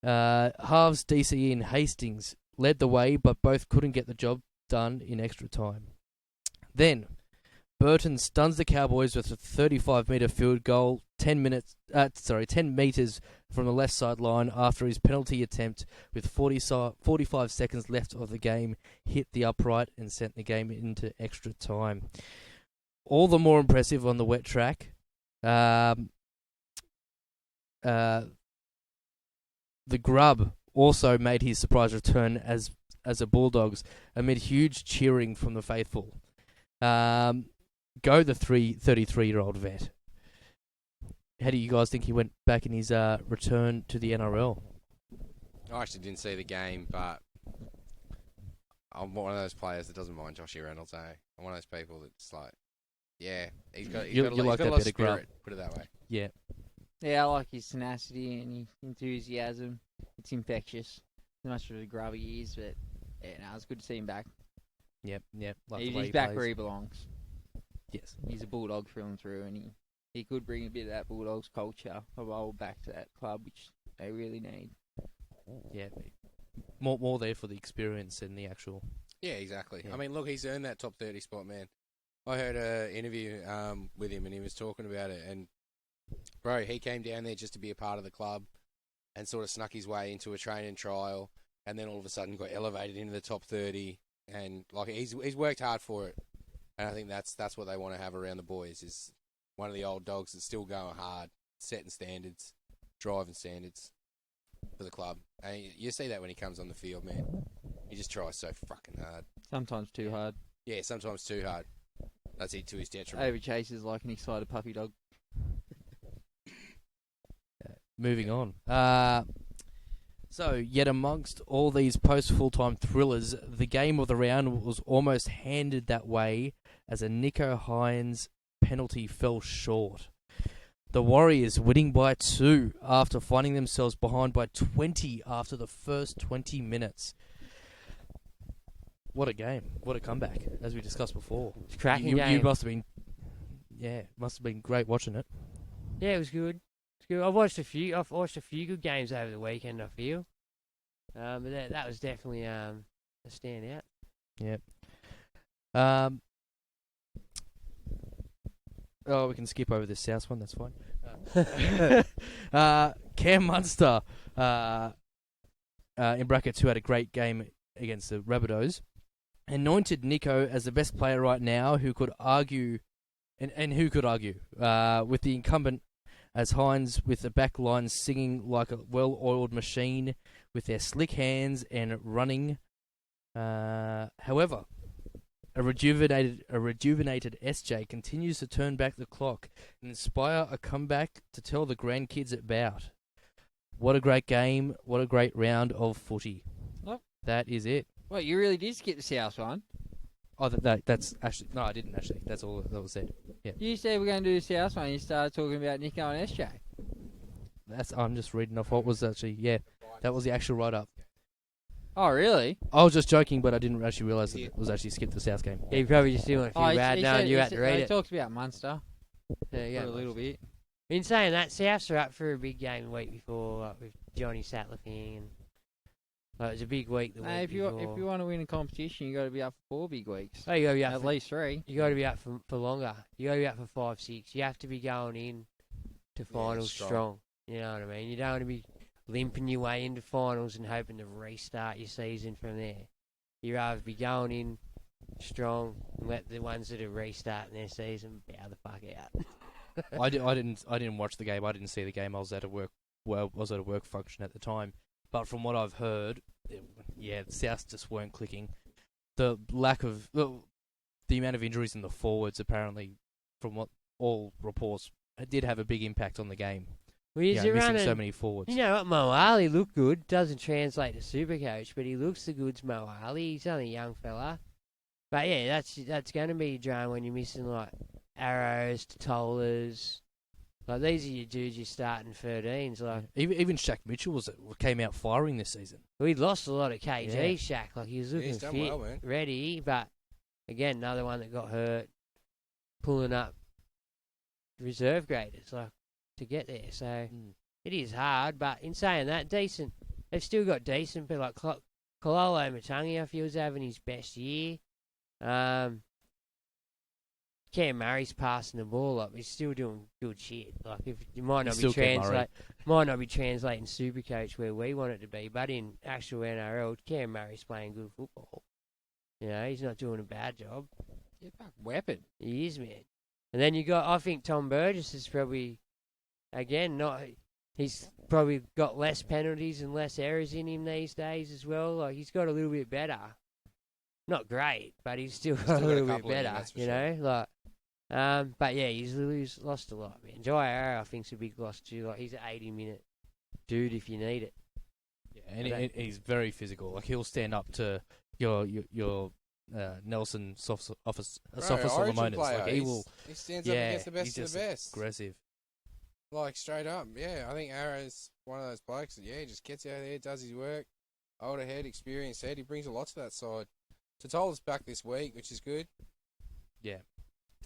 Halves DCE and Hastings led the way, but both couldn't get the job done in extra time. Then, Burton stuns the Cowboys with a 35-metre field goal 10 metres from the left sideline after his penalty attempt with 45 seconds left of the game hit the upright and sent the game into extra time. All the more impressive on the wet track. The Grub also made his surprise return as a Bulldogs amid huge cheering from the faithful. Go the 33-year-old vet. How do you guys think he went back in his return to the NRL? I actually didn't see the game, but I'm one of those players that doesn't mind Joshy Reynolds. I'm one of those people that's like, yeah, he's got You a like lot that of bit of grub. spirit. Put it that way. Yeah. Yeah, I like his tenacity and his enthusiasm. It's infectious. As much of a grubby he is, but yeah, no, it's good to see him back. Yep. Like He's the way he back plays. where he belongs. Yes. He's a Bulldog through and through, and he could bring a bit of that Bulldogs culture of old back to that club, which they really need. Yeah. More there for the experience and the actual. Yeah, exactly. Yeah. I mean, look, he's earned that top 30 spot, man. I heard an interview with him, and he was talking about it. And, bro, he came down there just to be a part of the club and sort of snuck his way into a training trial and then all of a sudden got elevated into the top 30, and like he's worked hard for it, and I think that's what they want to have around the boys is one of the old dogs that's still going hard, setting standards, driving standards for the club, and you see that when he comes on the field, man. He just tries so fucking hard. Sometimes too hard. Yeah, sometimes too hard. That's it to his detriment. Over chases like an excited puppy dog. Moving on. So, yet amongst all these post-full-time thrillers, the game of the round was almost handed that way as a Nico Hines penalty fell short. The Warriors winning by 2 after finding themselves behind by 20 after the first 20 minutes. What a game. What a comeback, as we discussed before. It's a cracking You game. must have been great watching it. Yeah, it was good. It's good. I've watched a few good games over the weekend, I feel. But that was definitely a standout. Yeah. We can skip over this South one. That's fine. Cam Munster, in brackets, who had a great game against the Rabbitohs, anointed Nico as the best player right now. Who could argue, and who could argue with the incumbent? As Hines with the back line singing like a well-oiled machine with their slick hands and running. However, a rejuvenated SJ continues to turn back the clock and inspire a comeback to tell the grandkids about. What a great game! What a great round of footy. Oh. That is it. Well, you really did skip the South one. Oh, that's actually no, I didn't actually. That's all that was said. Yeah, You said we're going to do the South one. You started talking about Nico and SJ. I'm just reading off what was actually. Yeah, that was the actual write-up. Oh, really? I was just joking, but I didn't actually realise that it was actually skipped the South game. Yeah, you probably just doing a few bad knowing you had to read He it. talks about Munster There you for go. a little bit. In saying that, Souths are up for a big game the week before, like with Johnny Sattler thing, and it was a big week the week If you before. want to win a competition, you got to be up for 4 big weeks. Oh, you got to be up At for, least 3. You got to be up for longer. You got to be up for 5, 6. You have to be going in to finals strong. You know what I mean? You don't want to be limping your way into finals and hoping to restart your season from there. You rather be going in strong and let the ones that are restarting their season bow the fuck out. I didn't watch the game. I didn't see the game. I was at a work. Well, I was at a work function at the time. But from what I've heard, the Souths just weren't clicking. The lack of the amount of injuries in the forwards, apparently, from what all reports, it did have a big impact on the game. Well, he's missing running, so many forwards. You know what, Mo Ali looked good. Doesn't translate to Supercoach, but he looks the goods, Mo Ali. He's only a young fella. But yeah, that's going to be a drama when you're missing like Arrows, Totolas. Like these are your dudes you're starting 13s. Like Even Shaq Mitchell came out firing this season. we lost a lot of KG, Yeah. Shaq. Like he was looking he's done fit, well, man. ready, but again, another one that got hurt, pulling up reserve graders like to get there. So it is hard, but in saying that, decent. They've still got decent people like Kololo Matangi. I feel is having his best year. Cam Murray's passing the ball up. He's still doing good shit. Like if you might not be translating Supercoach where we want it to be, but in actual NRL, Cam Murray's playing good football. You know, he's not doing a bad job. Yeah, fuck, weapon. He is, man. And then you got, I think Tom Burgess is probably, again, he's probably got less penalties and less errors in him these days as well. Like he's got a little bit better. Not great, but he's still got a little bit better. You know, like. But yeah, he's lost a lot, man. Jai Arrow, I think's a big loss too. Like he's an 80-minute dude if you need it. Yeah, and he's very physical. Like he'll stand up to your Nelson Sofa Solomonis. Like he stands up against the best of the best. Aggressive. Like straight up, yeah. I think Arrow's one of those blokes that he just gets out there, does his work. Older head, experienced head. He brings a lot to that side. Totola's back this week, which is good. Yeah.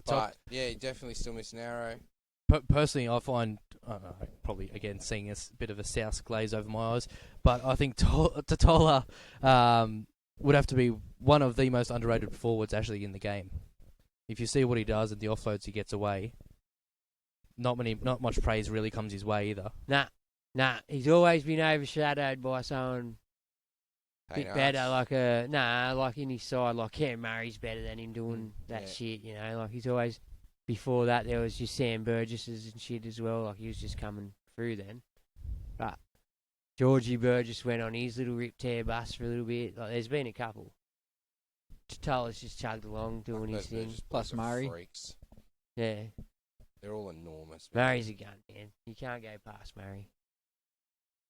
But, yeah, he definitely still missing Arrow. Personally, I find, I don't know, probably, again, seeing a bit of a South glaze over my eyes, but I think Totola would have to be one of the most underrated forwards actually in the game. If you see what he does and the offloads he gets away, not much praise really comes his way either. Nah. He's always been overshadowed by someone bit Payne better, Arts. like in his side, like Cam Murray's better than him doing that shit, like he's always, before that there was just Sam Burgess's and shit as well, like he was just coming through then. But Georgie Burgess went on his little rip tear bus for a little bit, like there's been a couple. Toller's just chugged along doing his thing. Plus Murray. Freaks. Yeah, They're all enormous. Man. Murray's a gun, man. You can't go past Murray.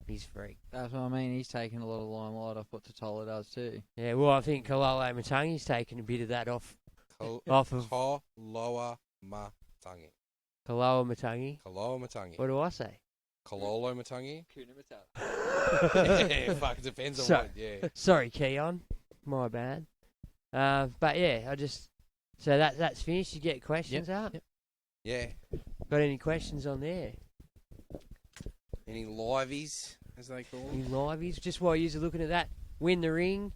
He's a freak. That's what I mean. He's taking a lot of limelight off what Totola does too. Yeah, well, I think Kalolo Matangi's taken a bit of that off of Koloa Matangi. Kaloa Matangi. Koloa Matangi. What do I say? Kololo Matangi? Kuna Yeah, fuck, it depends on So- what, yeah. Sorry, Keon. My bad. But yeah, so that's finished. You get questions up? Yep. Yeah. Got any questions on there? Any liveys, as they call Any them? liveys? Just while you're looking at that, win the ring.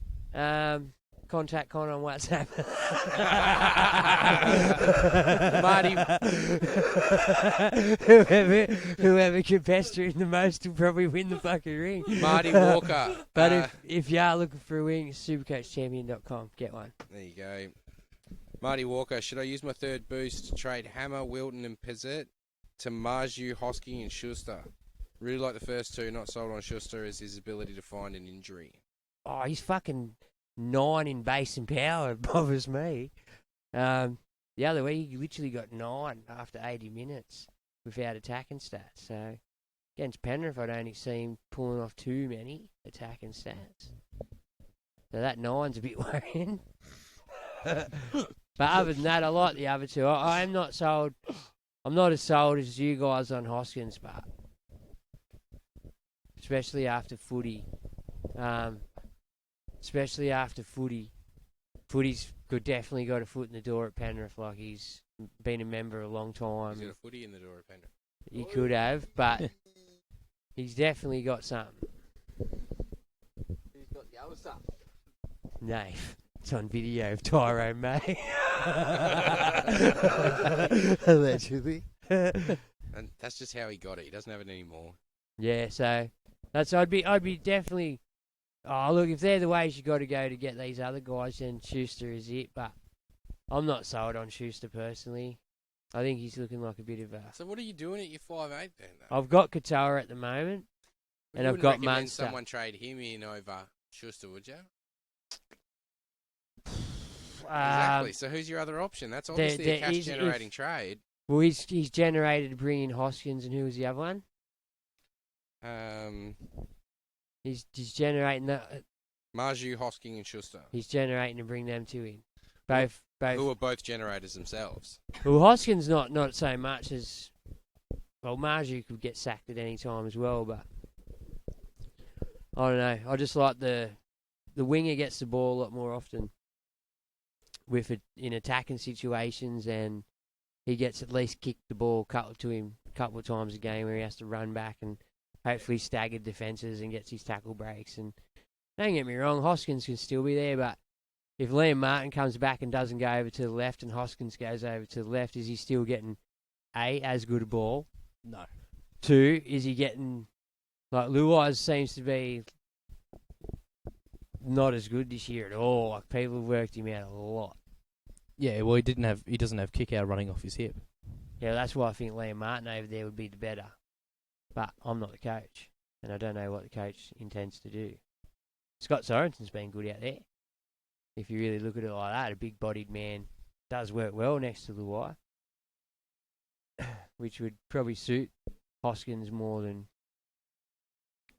Contact Con on WhatsApp. Marty. whoever can pester him the most will probably win the fucking ring. Marty Walker. But if you are looking for a wing, supercoachchampion.com. Get one. There you go. Marty Walker, should I use my third boost to trade Hammer, Wilton and Pizzette to Marju, Hosking and Schuster? Really like the first two, not sold on Schuster is his ability to find an injury. Oh, he's fucking 9 in base and power. It bothers me. The other week, he literally got 9 after 80 minutes without attacking stats. So against Penrith, I don't see him pulling off too many attacking stats. So that 9's a bit worrying. But other than that, I like the other two. I am not sold. I'm not as sold as you guys on Hoskins, but especially after footy. Footy's definitely got a foot in the door at Penrith. Like he's been a member a long time. He's got a footy in the door at Penrith. He could have, but he's definitely got something. He's got the other stuff. Nave. It's on video of Tyrone May. Allegedly. And that's just how he got it. He doesn't have it anymore. Yeah, so I'd be definitely. Oh, look, if they're the ways you got to go to get these other guys, then Schuster is it. But I'm not sold on Schuster personally. I think he's looking like a bit of a. So what are you doing at your 5'8" then, though? I've got Katoa at the moment, and You I've wouldn't got recommend Munster. someone trade him in over Schuster, would you? Exactly. So who's your other option? That's obviously a there is- cash-generating trade. Well, he's generated to bring in Hoskins, and who was the other one? He's generating that. Marju, Hosking, and Schuster, He's generating to bring them two in. Both. who are both generators themselves. Well, Hoskins not so much as. Well, Marju could get sacked at any time as well, but I don't know. I just like the winger gets the ball a lot more often with it in attacking situations, and he gets at least kicked the ball to him a couple of times a game where he has to run back and hopefully staggered defences and gets his tackle breaks. And don't get me wrong, Hoskins can still be there, but if Liam Martin comes back and doesn't go over to the left and Hoskins goes over to the left, is he still getting A, as good a ball? No. 2, is he getting, like Luai seems to be not as good this year at all. Like people have worked him out a lot. Yeah, well, he doesn't have kick out running off his hip. Yeah, that's why I think Liam Martin over there would be the better. But I'm not the coach, and I don't know what the coach intends to do. Scott Sorensen's been good out there. If you really look at it like that, a big-bodied man does work well next to Luai, which would probably suit Hoskins more than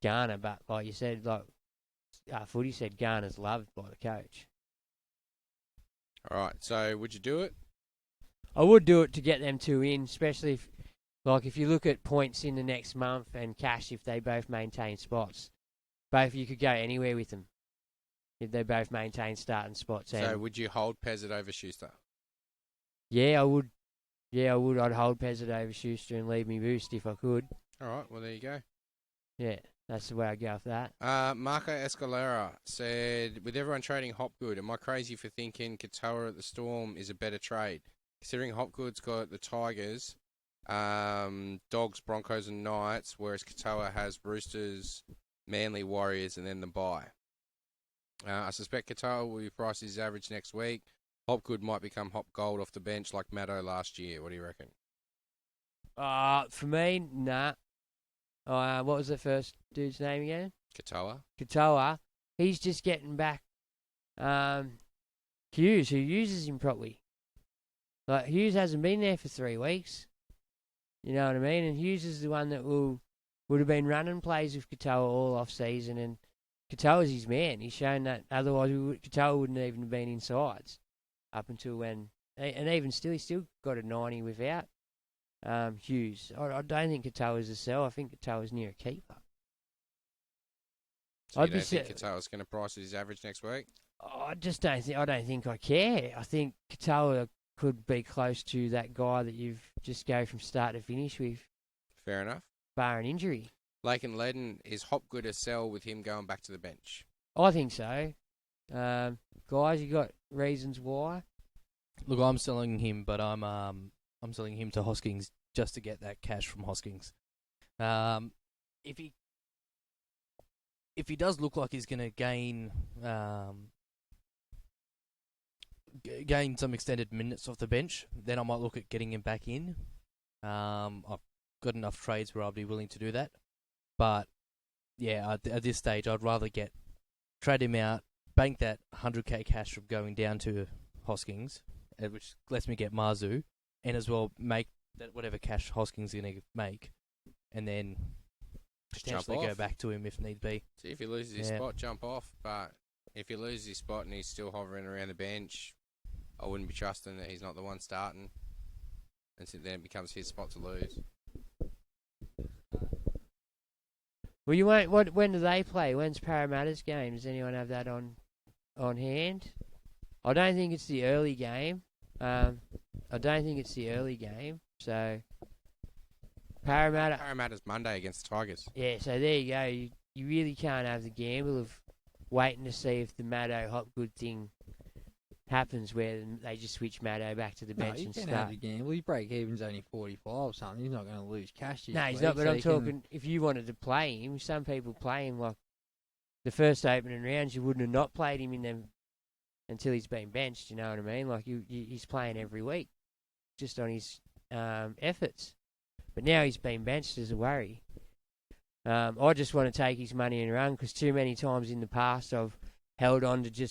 Garner. But like you said, like Footy said, Garner's loved by the coach. All right. So would you do it? I would do it to get them two in, especially if you look at points in the next month and cash if they both maintain spots. Both you could go anywhere with them if they both maintain starting spots. So would you hold Pezzett over Schuster? Yeah, I would. Yeah, I would. I'd hold Pezzett over Schuster and leave me boost if I could. All right. Well, there you go. Yeah, that's the way I'd go with that. Marco Escalera said, with everyone trading Hopgood, am I crazy for thinking Katoa at the Storm is a better trade? Considering Hopgood's got the Tigers, Dogs, Broncos and Knights, whereas Katoa has Roosters, Manly, Warriors and then the bye. I suspect Katoa will be priced as average next week. Hopgood might become Hop Gold off the bench like Maddo last year. What do you reckon? For me, nah. What was the first dude's name again? Katoa? Katoa. He's just getting back Hughes, who uses him properly. Like, Hughes hasn't been there for 3 weeks. You know what I mean? And Hughes is the one that would have been running plays with Katoa all off season, and Katoa's his man. He's shown that otherwise Katoa wouldn't even have been in sides up until when, and even still, he still got a 90 without Hughes. I don't think Katoa's a sell. I think Katoa's near a keeper. So you don't think Katoa's going to price his average next week? I just don't think. I don't think I care. I think Katoa could be close to that guy that you've just go from start to finish with. Fair enough. Bar an injury. Lake and Leaden, is Hopgood a sell with him going back to the bench? I think so. Guys, you got reasons why? Look, I'm selling him, but I'm selling him to Hoskins just to get that cash from Hoskins. If he does look like he's going to gain some extended minutes off the bench, then I might look at getting him back in. I've got enough trades where I'd be willing to do that. But yeah, at this stage, I'd rather trade him out, bank that 100k cash from going down to Hoskins, which lets me get Marzu, and as well make that whatever cash Hoskins is going to make, and then potentially go back to him if need be. See, if he loses his spot, jump off. But if he loses his spot and he's still hovering around the bench, I wouldn't be trusting that he's not the one starting, and so then it becomes his spot to lose. Well, you won't. When do they play? When's Parramatta's game? Does anyone have that on hand? I don't think it's the early game. So Parramatta's Monday against the Tigers. Yeah, so there you go. You really can't have the gamble of waiting to see if the Maddo Hopgood thing happens where they just switch Maddo back to the bench and start. No, you can't have the gamble. Your break even's only 45 or something. He's not going to lose cash this No, he's week, not, but so I'm talking, if you wanted to play him, some people play him like the first opening rounds, you wouldn't have not played him in them until he's been benched, you know what I mean? Like, he's playing every week just on his efforts. But now he's been benched as a worry. I just want to take his money and run because too many times in the past I've held on to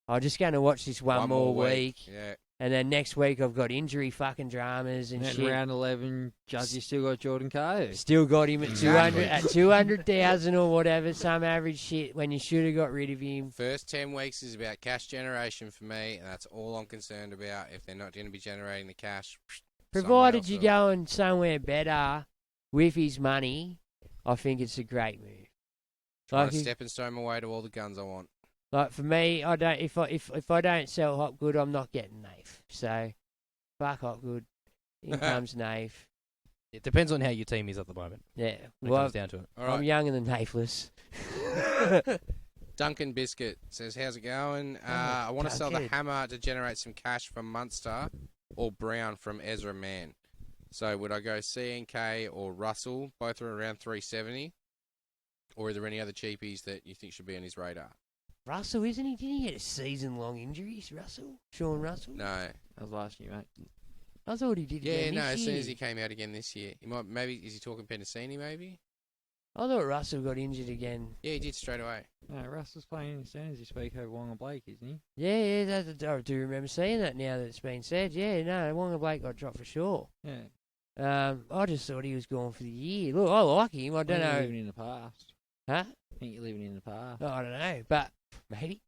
I'm just going to watch this one more week. Yeah. And then next week I've got injury fucking dramas and shit. Round 11, Judge, you still got Jordan Coe. Still got him at 200,000 or whatever, some average shit when you should have got rid of him. First 10 weeks is about cash generation for me, and that's all I'm concerned about. If they're not going to be generating the cash, provided you're going somewhere better with his money, I think it's a great move. Trying to stepping stone my way to all the guns I want. Like for me, I don't. If I don't sell Hopgood, I'm not getting Nath. So, fuck Hopgood. In comes Nath. It depends on how your team is at the moment. Yeah, when it comes down to it. All right. I'm younger than Nathless. Duncan Biscuit says, "How's it going? I want to sell the hammer to generate some cash from Munster or Brown from Ezra Mann. So would I go CNK or Russell? Both are around 370. Or are there any other cheapies that you think should be on his radar?" Russell, isn't he? Didn't he get a season-long injury, Russell? Sean Russell? No. That was last year, mate. I thought he did again this year. As soon as he came out again this year. Is he talking Penasini, maybe? I thought Russell got injured again. Yeah, he did straight away. No, Russell's playing in the centres this week over Wonga Blake, isn't he? Yeah, I do remember seeing that now that it's been said. Yeah, no, Wonga Blake got dropped for sure. Yeah. I just thought he was gone for the year. Look, I like him. I don't know. You're living in the past. Huh? I think you're living in the past. I don't know, but maybe.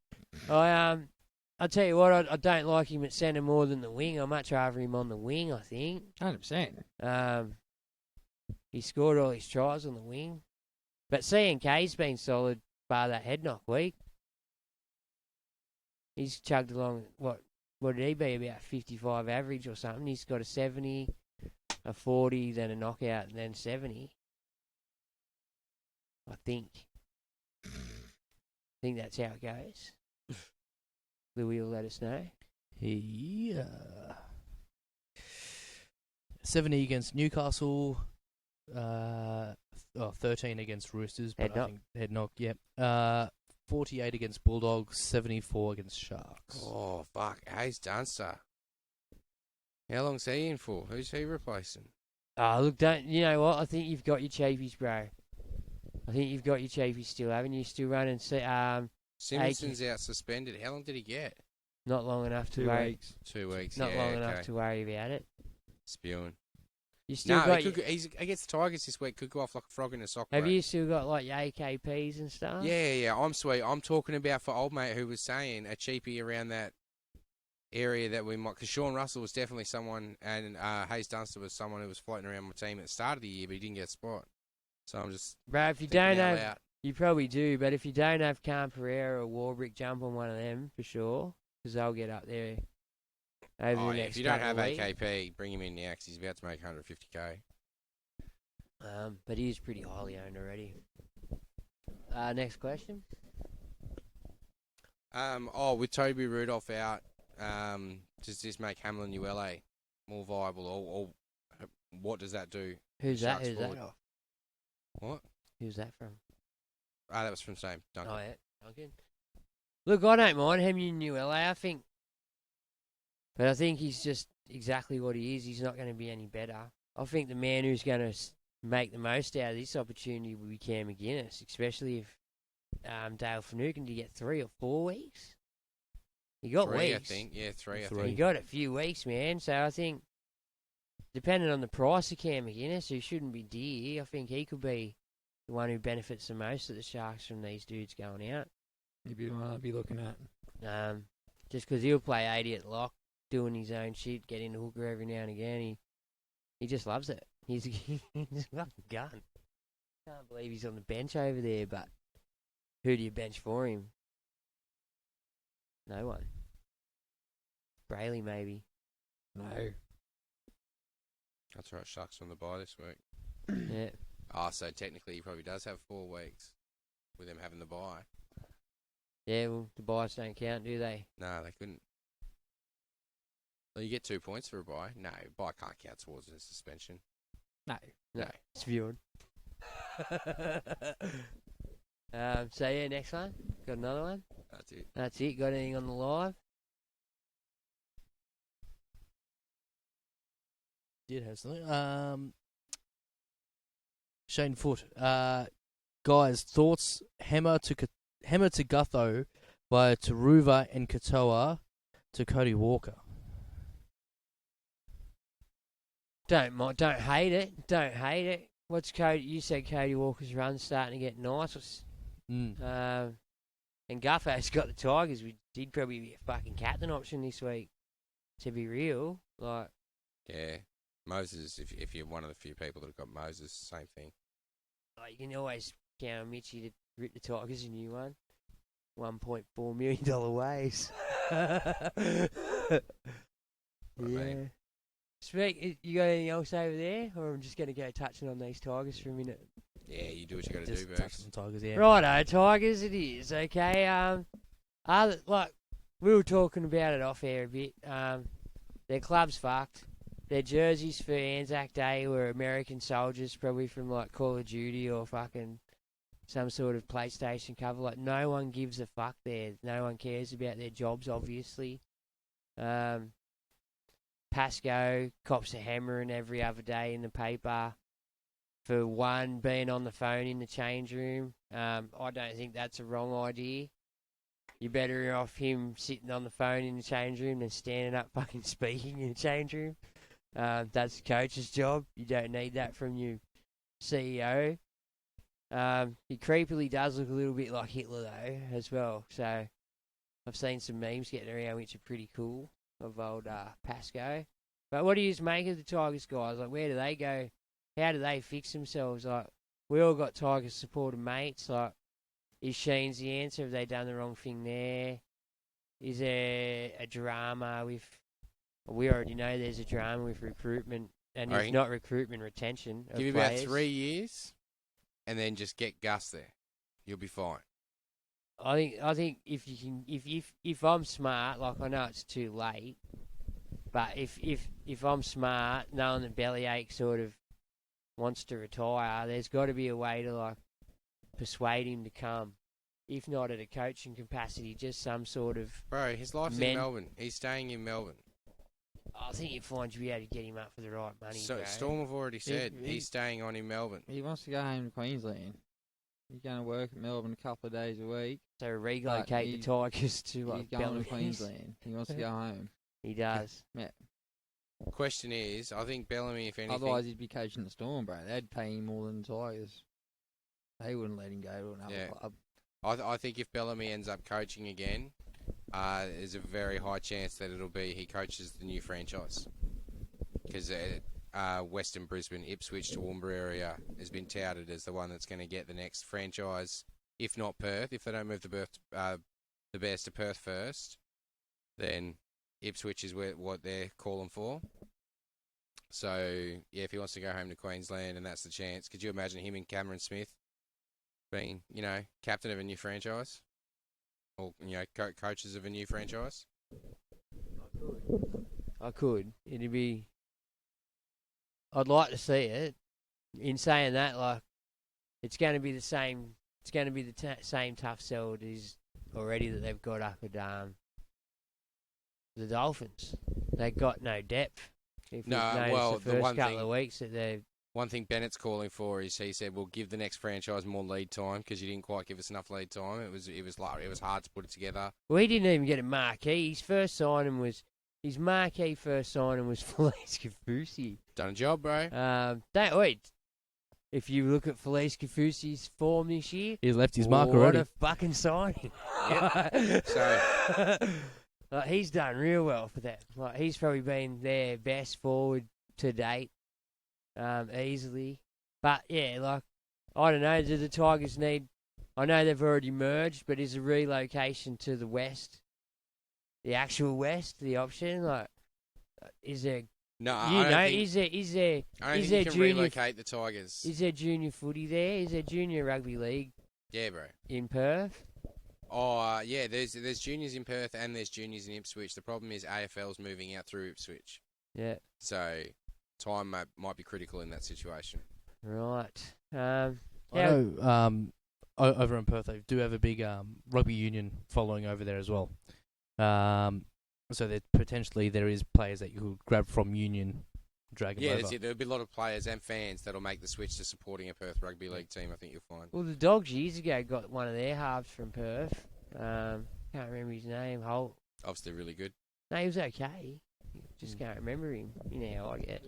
I'll tell you what, I don't like him at centre more than the wing. I'd much rather him on the wing, I think. 100%. He scored all his tries on the wing. But CNK's been solid bar that head knock week. He's chugged along, what did he be, about 55 average or something. He's got a 70, a 40, then a knockout, and then 70. I think that's how it goes. Louis will let us know. Yeah. 70 against Newcastle. 13 against Roosters. But Head knock. I think head knock, yep. 48 against Bulldogs, 74 against Sharks. Oh, fuck. Hayes Dunster. How long's he in for? Who's he replacing? Oh, look, you know what? I think you've got your cheapies, bro. I think you've got your cheapies still, haven't you? Still running, Simonson's out suspended. How long did he get? not long enough to 2 worry. weeks. 2 weeks. Not yeah, long okay. enough to worry about it. Spewing. You still No, got. he's against the Tigers this week. Could go off like a frog in a sock. Have bro. you still got like your AKPs and stuff? Yeah. I'm sweet. I'm talking about for old mate who was saying a cheapie around that area that we might. Because Sean Russell was definitely someone, and Hayes Dunster was someone who was floating around my team at the start of the year, but he didn't get a spot. So I'm just. Bro, if you thinking don't out have, loud. you probably do, but if you don't have Khan Pereira or Warbrick, jump on one of them for sure, because they'll get up there over Oh, the yeah, next if you don't couple have of weeks. AKP, bring him in now 'cause he's about to make 150k. But he is pretty highly owned already. Next question. With Toby Rudolph out, does this make Hamlin ULA more viable, or what does that do? Who's that? Sharks Who's forward. that? What? Who's that from? That was from Sam Duncan. Oh, yeah. Duncan. Look, I don't mind him in ULA, I think. But I think he's just exactly what he is. He's not going to be any better. I think the man who's going to make the most out of this opportunity will be Cam McGuinness, especially if Dale Finucane to get 3 or 4 weeks. He got 3, weeks. I think. Yeah, 3, I He think. got a few weeks, man. So I think, depending on the price of Cam McGuinness, who shouldn't be dear, I think he could be the one who benefits the most of the Sharks from these dudes going out. He'd be the one I'd be looking at. Just because he'll play 80 at lock, doing his own shit, get in the hooker every now and again. He just loves it. He's a fucking gun. Can't believe he's on the bench over there, but who do you bench for him? No one. Brayley, maybe. No. That's right. Sharks on the bye this week. Yeah. So technically he probably does have 4 weeks with them having the bye. Yeah, well, the buys don't count, do they? No, they couldn't. Well, you get 2 points for a bye. No, bye can't count towards a suspension. No. No. It's viewed. So, yeah, next one. Got another one? That's it. That's it. Got anything on the live? Did have something. Shane Foote. Guys, thoughts? Hammer to Gutho by Taruva and Katoa to Cody Walker. Don't hate it. Don't hate it. What's Cody? You said Cody Walker's run starting to get nice. And Guffo's got the Tigers. We did probably be a fucking captain option this week. To be real, like. Yeah. Moses, if you're one of the few people that have got Moses, same thing. Like, you can always count on Mitchie to rip the Tigers a new one. $1.4 million waves. mean. Speak, you got anything else over there? Or I'm just going to go touching on these Tigers for a minute. Yeah, you do what you got to Just do, touch Bergs. on Tigers, yeah. Righto, Tigers it is, okay. Like, we were talking about it off air a bit. Their club's fucked. Their jerseys for Anzac Day were American soldiers, probably from like Call of Duty or fucking some sort of PlayStation cover. Like, no one gives a fuck there. No one cares about their jobs, obviously. Pascoe cops a hammering every other day in the paper for one being on the phone in the change room. I don't think that's a wrong idea. You're better off him sitting on the phone in the change room than standing up fucking speaking in the change room. That's the coach's job. You don't need that from your CEO. He creepily does look a little bit like Hitler, though, as well. So I've seen some memes getting around which are pretty cool of old Pascoe. But what do you make of the Tigers, guys? Like, where do they go? How do they fix themselves? Like, we all got Tigers supporter mates. Like, is Sheen's the answer? Have they done the wrong thing there? Is there a drama with... We already know there's a drama with recruitment, and it's not recruitment, retention of Give players. about 3 years, and then just get Gus there. You'll be fine. I think if you can, if I'm smart, like, I know it's too late, but if I'm smart, knowing that Bellyache sort of wants to retire, there's got to be a way to like persuade him to come. if not at a coaching capacity, just some sort of. Bro, his life's in Melbourne. He's staying in Melbourne. I think you'd find you'd be able to get him up for the right money. So bro. Storm have already said he's staying on in Melbourne. He wants to go home to Queensland. He's going to work at Melbourne a couple of days a week. So relocate the Tigers to He's going Bellamy. to Queensland. He wants to go home. He does. Yeah. Question is, I think Bellamy, if anything... Otherwise, he'd be coaching the Storm, bro. They'd pay him more than the Tigers. They wouldn't let him go to another club. I think if Bellamy ends up coaching again, there's a very high chance that it'll be he coaches the new franchise. Because Western Brisbane, Ipswich to Toowoomba area has been touted as the one that's going to get the next franchise, if not Perth. If they don't move the Bears to Perth first, then Ipswich is what they're calling for. So, yeah, if he wants to go home to Queensland and that's the chance, could you imagine him and Cameron Smith being, captain of a new franchise? Or, coaches of a new franchise? I could. It'd be... I'd like to see it. In saying that, it's going to be the same... It's going to be the same tough sell it is already that they've got up at the Dolphins. They've got no depth. The first couple of weeks that they've... One thing Bennett's calling for is he said, we'll give the next franchise more lead time because you didn't quite give us enough lead time. It was hard to put it together. Well, he didn't even get a marquee. His marquee first signing was Felice Kafusi. Done a job, bro. If you look at Felice Kafusi's form this year, he's left his mark already. What a fucking signing! So he's done real well for that. He's probably been their best forward to date. Easily. But, yeah, I don't know, do the Tigers need... I know they've already merged, but is a relocation to the West, the actual West, the option? Is there... No, I don't think... Is there you can relocate the Tigers. Is there junior footy there? Is there junior rugby league? Yeah, bro. In Perth? Oh, yeah, there's juniors in Perth and there's juniors in Ipswich. The problem is AFL's moving out through Ipswich. Yeah. So... time might be critical in that situation. Right. I know over in Perth they do have a big rugby union following over there as well. So that potentially there is players that you could grab from union, drag them over. Yeah, there'll be a lot of players and fans that'll make the switch to supporting a Perth rugby league team, I think you'll find. Well, the Dogs years ago got one of their halves from Perth. Can't remember his name. Holt. Obviously really good. No, he was okay. Just can't remember him. You know how I get.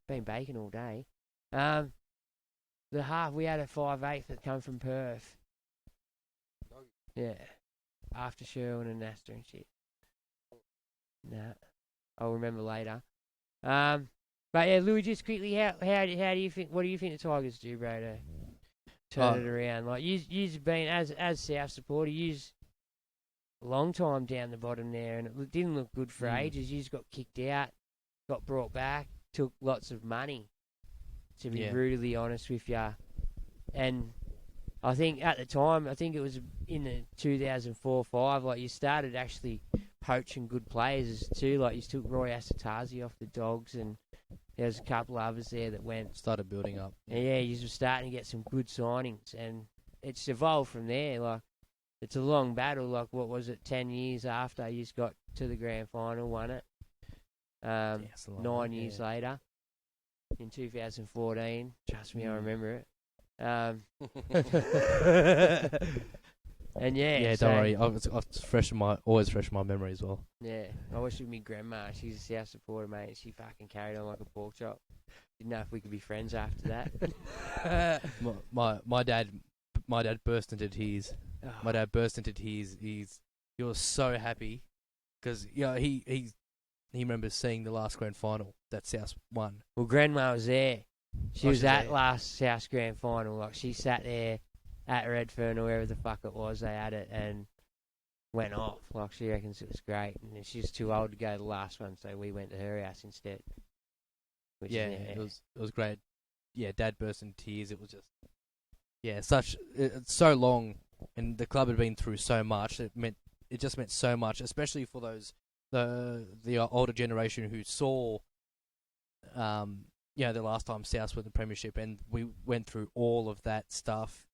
Been baking all day. The half, we had a 5'8" that come from Perth. Yeah. After Sherwin and Nasta and shit. Nah. I'll remember later. But yeah, Louis, just quickly, how do you think, what do you think the Tigers do, bro, to turn it around? You've been, as South supporter, you've a long time down the bottom there, and it didn't look good for ages. You just got kicked out, got brought back, took lots of money, to be brutally honest with you. And I think at the time, it was in the 2004-05, you started actually poaching good players too. You took Roy Asatazi off the Dogs, and there was a couple others there that started building up. Yeah, you were starting to get some good signings, and it's evolved from there. It's a long battle. What was it, 10 years after you just got to the grand final, won it. 9 years later, in 2014. Trust me, I remember it. And don't worry. Always fresh in my memory as well. Yeah, I wish with me grandma. She's a South supporter, mate. And she fucking carried on like a pork chop. Didn't know if we could be friends after that. my dad burst into tears. Oh. My dad burst into tears. He was so happy because he remembers seeing the last grand final that South won. Well, Grandma was there. She was at last South grand final. She sat there at Redfern or wherever the fuck it was they had it and went off. She reckons it was great. And she's too old to go to the last one, so we went to her house instead. It was great. Yeah, Dad burst into tears. It was just it's so long, and the club had been through so much. It just meant so much, especially for the older generation who saw the last time South won the premiership, and we went through all of that stuff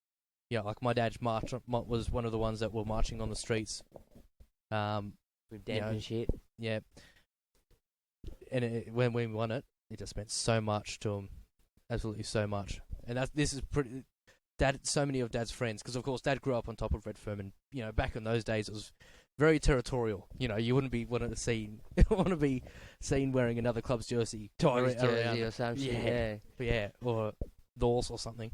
Yeah, like my dad's march was one of the ones that were marching on the streets. With dead and shit. Yeah. And when we won it, it just meant so much to him, absolutely so much. And this is pretty. Dad, so many of Dad's friends, because of course Dad grew up on top of Redfern, and back in those days it was very territorial. You wouldn't be want to be seen wearing another club's jersey, Tigers jersey or something. Yeah, or Norse or something.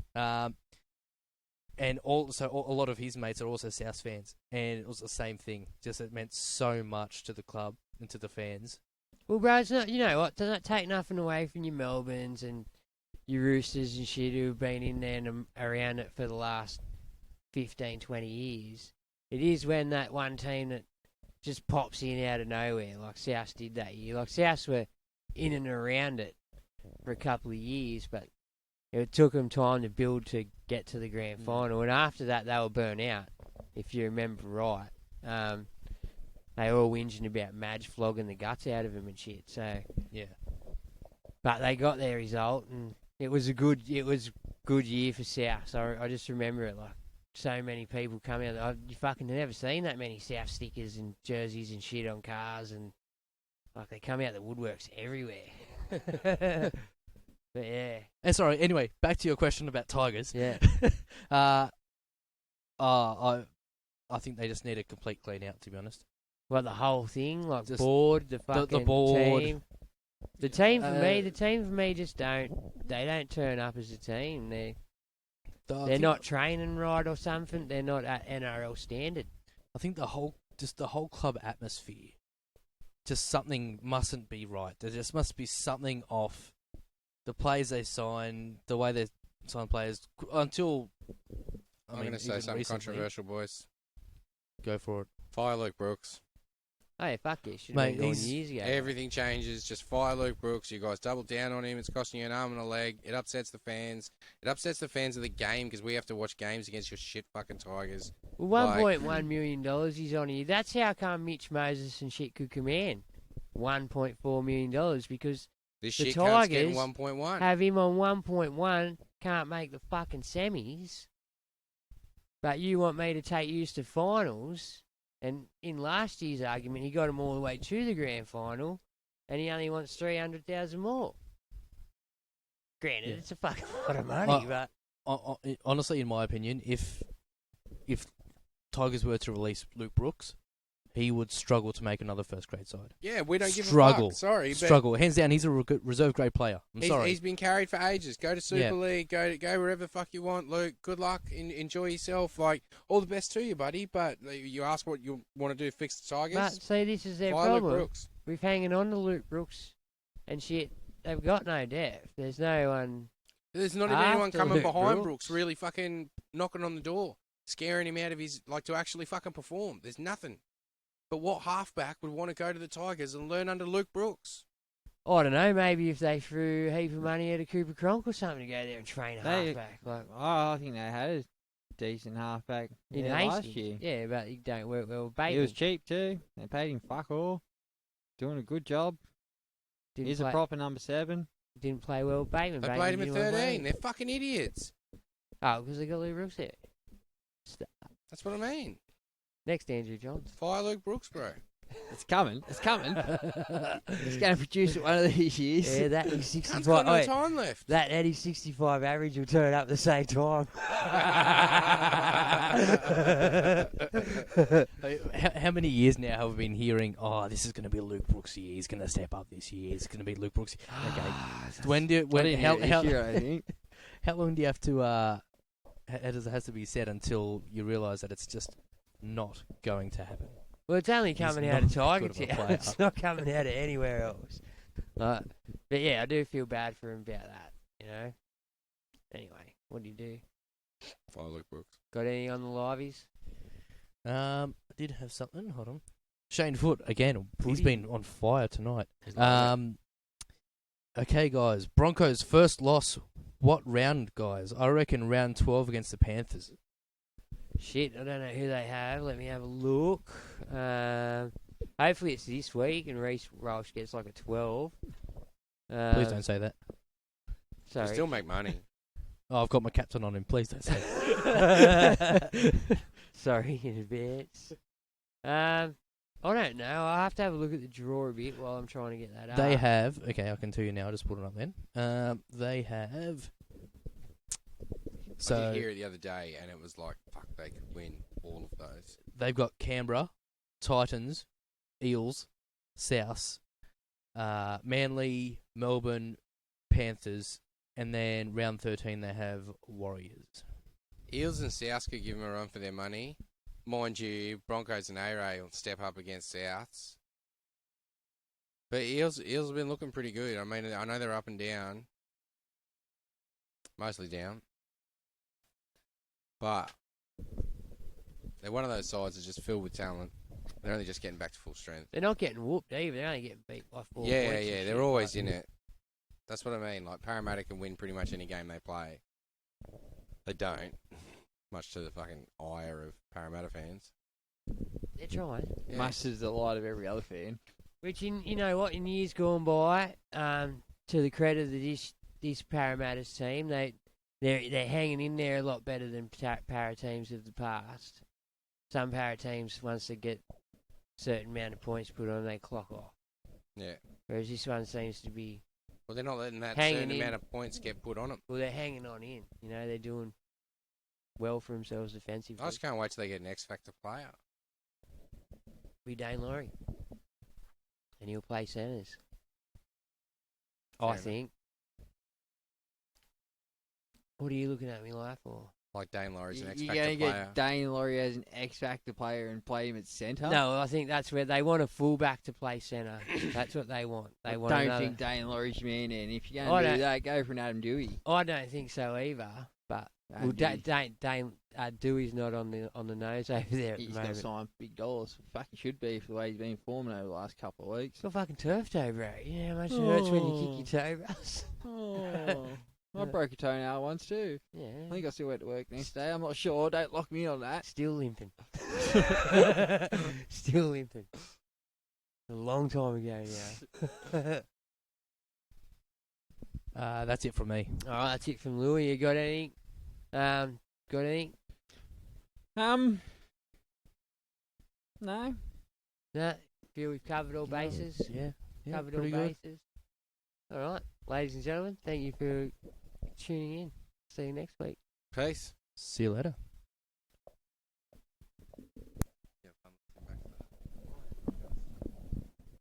And also a lot of his mates are also South fans, and it was the same thing. Just it meant so much to the club and to the fans. Well, bro, it's not. You know what? Doesn't take nothing away from your Melbournes and your Roosters and shit who've been in there and around it for the last 15, 20 years. It is when that one team that just pops in out of nowhere, like South did that year. Like South were in and around it for a couple of years, but it took them time to build to get to the grand final. And after that, they were burnt out, if you remember right. They were all whinging about Madge flogging the guts out of them and shit. So yeah, but they got their result, and it was good year for South. So I just remember it like so many people coming out. You fucking never seen that many South stickers and jerseys and shit on cars, and like they come out the woodworks everywhere. But yeah. And sorry. Anyway, back to your question about Tigers. Yeah. I think they just need a complete clean out, to be honest. Well, the whole thing, like just board, the fucking the board. team. The team for me just don't turn up as a team. They're not training right or something. They're not at NRL standard. I think the whole club atmosphere, just something mustn't be right. There just must be something off. The players they sign, the way they sign players, until I'm going to say something controversial, boys. Go for it. Fire Luke Brooks. Hey, fuck it. Should have been gone years ago. Everything changes. Just fire Luke Brooks. You guys double down on him. It's costing you an arm and a leg. It upsets the fans. It upsets the fans of the game because we have to watch games against your shit fucking Tigers. Well, $1.1 million he's on here. That's how come Mitch Moses and shit could command $1.4 million, because this the shit Tigers 1.1. have him on 1.1, can't make the fucking semis, but you want me to take you to finals. And in last year's argument, he got him all the way to the grand final, and he only wants 300,000 more. Granted, it's a fucking lot of money, but honestly, in my opinion, if Tigers were to release Luke Brooks, he would struggle to make another first grade side. Yeah, we don't give a fuck. Sorry, struggle. Hands down, he's a reserve grade player. Sorry. He's been carried for ages. Go to Super League. Go wherever the fuck you want, Luke. Good luck. Enjoy yourself. Like, all the best to you, buddy. But you ask what you want to do to fix the Tigers. But see, this is their Fire problem. Luke Brooks. We're hanging on to Luke Brooks and shit. They've got no depth. There's no one. There's not even anyone coming Luke behind Brooks, really fucking knocking on the door, scaring him out of his, like, to actually fucking perform. There's nothing. But what halfback would want to go to the Tigers and learn under Luke Brooks? I don't know, maybe if they threw a heap of money at a Cooper Cronk or something to go there and train a halfback. I think they had a decent halfback last year. Yeah, but he don't work well with Bateman. He was cheap too. They paid him fuck all. Doing a good job. He's a proper number 7. Didn't play well with Bateman. They played him at 13. They're fucking idiots. Oh, because they got Luke Brooks there. That's what I mean. Next, Andrew Johns. Fire Luke Brooks, bro. It's coming. It's coming. He's going to produce it one of these years. Yeah, that is 65. Got no time left. That Eddie 65 average will turn up at the same time. How many years now have we been hearing, this is going to be Luke Brooks' year, he's going to step up this year, it's going to be Luke Brooks' year. How long do you have to, how does it have to be said until you realise that it's just not going to happen? Well, it's only coming out of Tiger Town. It's not coming out of anywhere else. But yeah, I do feel bad for him about that, you know. Anyway, what do you do? Fire Luke Brooks. Got any on the liveys? I did have something. Hold on. Shane Foote, again, he's been on fire tonight. Okay, guys. Broncos' first loss. What round, guys? I reckon round 12 against the Panthers. Shit, I don't know who they have. Let me have a look. Hopefully it's this week and Reece Walsh gets like a 12. Please don't say that. Sorry. You still make money. Oh, I've got my captain on him. Please don't say that. Sorry in advance. I don't know. I'll have to have a look at the draw a bit while I'm trying to get that up. They have. Okay, I can tell you now. I'll just put it up then. They have. I So did hear it the other day, and it was like, fuck, they could win all of those. they've got Canberra, Titans, Eels, South, Manly, Melbourne, Panthers, and then round 13 they have Warriors. Eels and Souths could give them a run for their money. Mind you, Broncos and A-Ray will step up against Souths. But Eels have been looking pretty good. I mean, I know they're up and down. Mostly down. But they're one of those sides that's just filled with talent. They're only just getting back to full strength. They're not getting whooped either. They're only getting beat by 4 Yeah, points. yeah, they're always in it. That's what I mean. Like, Parramatta can win pretty much any game they play. They don't. Much to the fucking ire of Parramatta fans. They're trying. Yeah. Much to the delight of every other fan. Which, you know what, in years gone by, to the credit of this Parramatta's team, they're hanging in there a lot better than Para teams of the past. Some Para teams, once they get a certain amount of points put on, they clock off. Yeah. Whereas this one seems to be, Well, they're not letting that Hanging certain in. amount of points get put on them. well, they're hanging on in. You know, they're doing well for themselves defensively. I just can't wait till they get an X Factor player. Be Dane Laurie. And he'll play centres. I Fair think. What are you looking at me like for? Like Dane Laurie's an X You're Factor going to player. get Dane Laurie as an X Factor player and play him at centre? No, I think that's where they want a fullback to play centre. That's what they want. They I want don't another. think Dane Laurie's your man, and if you're I going to don't- do that, go for an Adam Dewey. I don't think so either. But Adam Dewey's not on the nose over there at He's the got moment. signed big dollars. Fuck, he should be for the way he's been performing over the last couple of weeks. He's got fucking turf toe, bro. You know how much it hurts when you kick your toe, Russ? Oh, I broke a toenail once too. Yeah. I think I still went to work next day. I'm not sure. Don't lock me in on that. Still limping. Still limping. A long time ago now. That's it from me. All right, that's it from Louis. You got anything? Got anything? No. No. Feel we've covered all bases. Yeah. Covered all pretty good. bases. All right, ladies and gentlemen, thank you for tuning in. See you next week. Peace. See you later.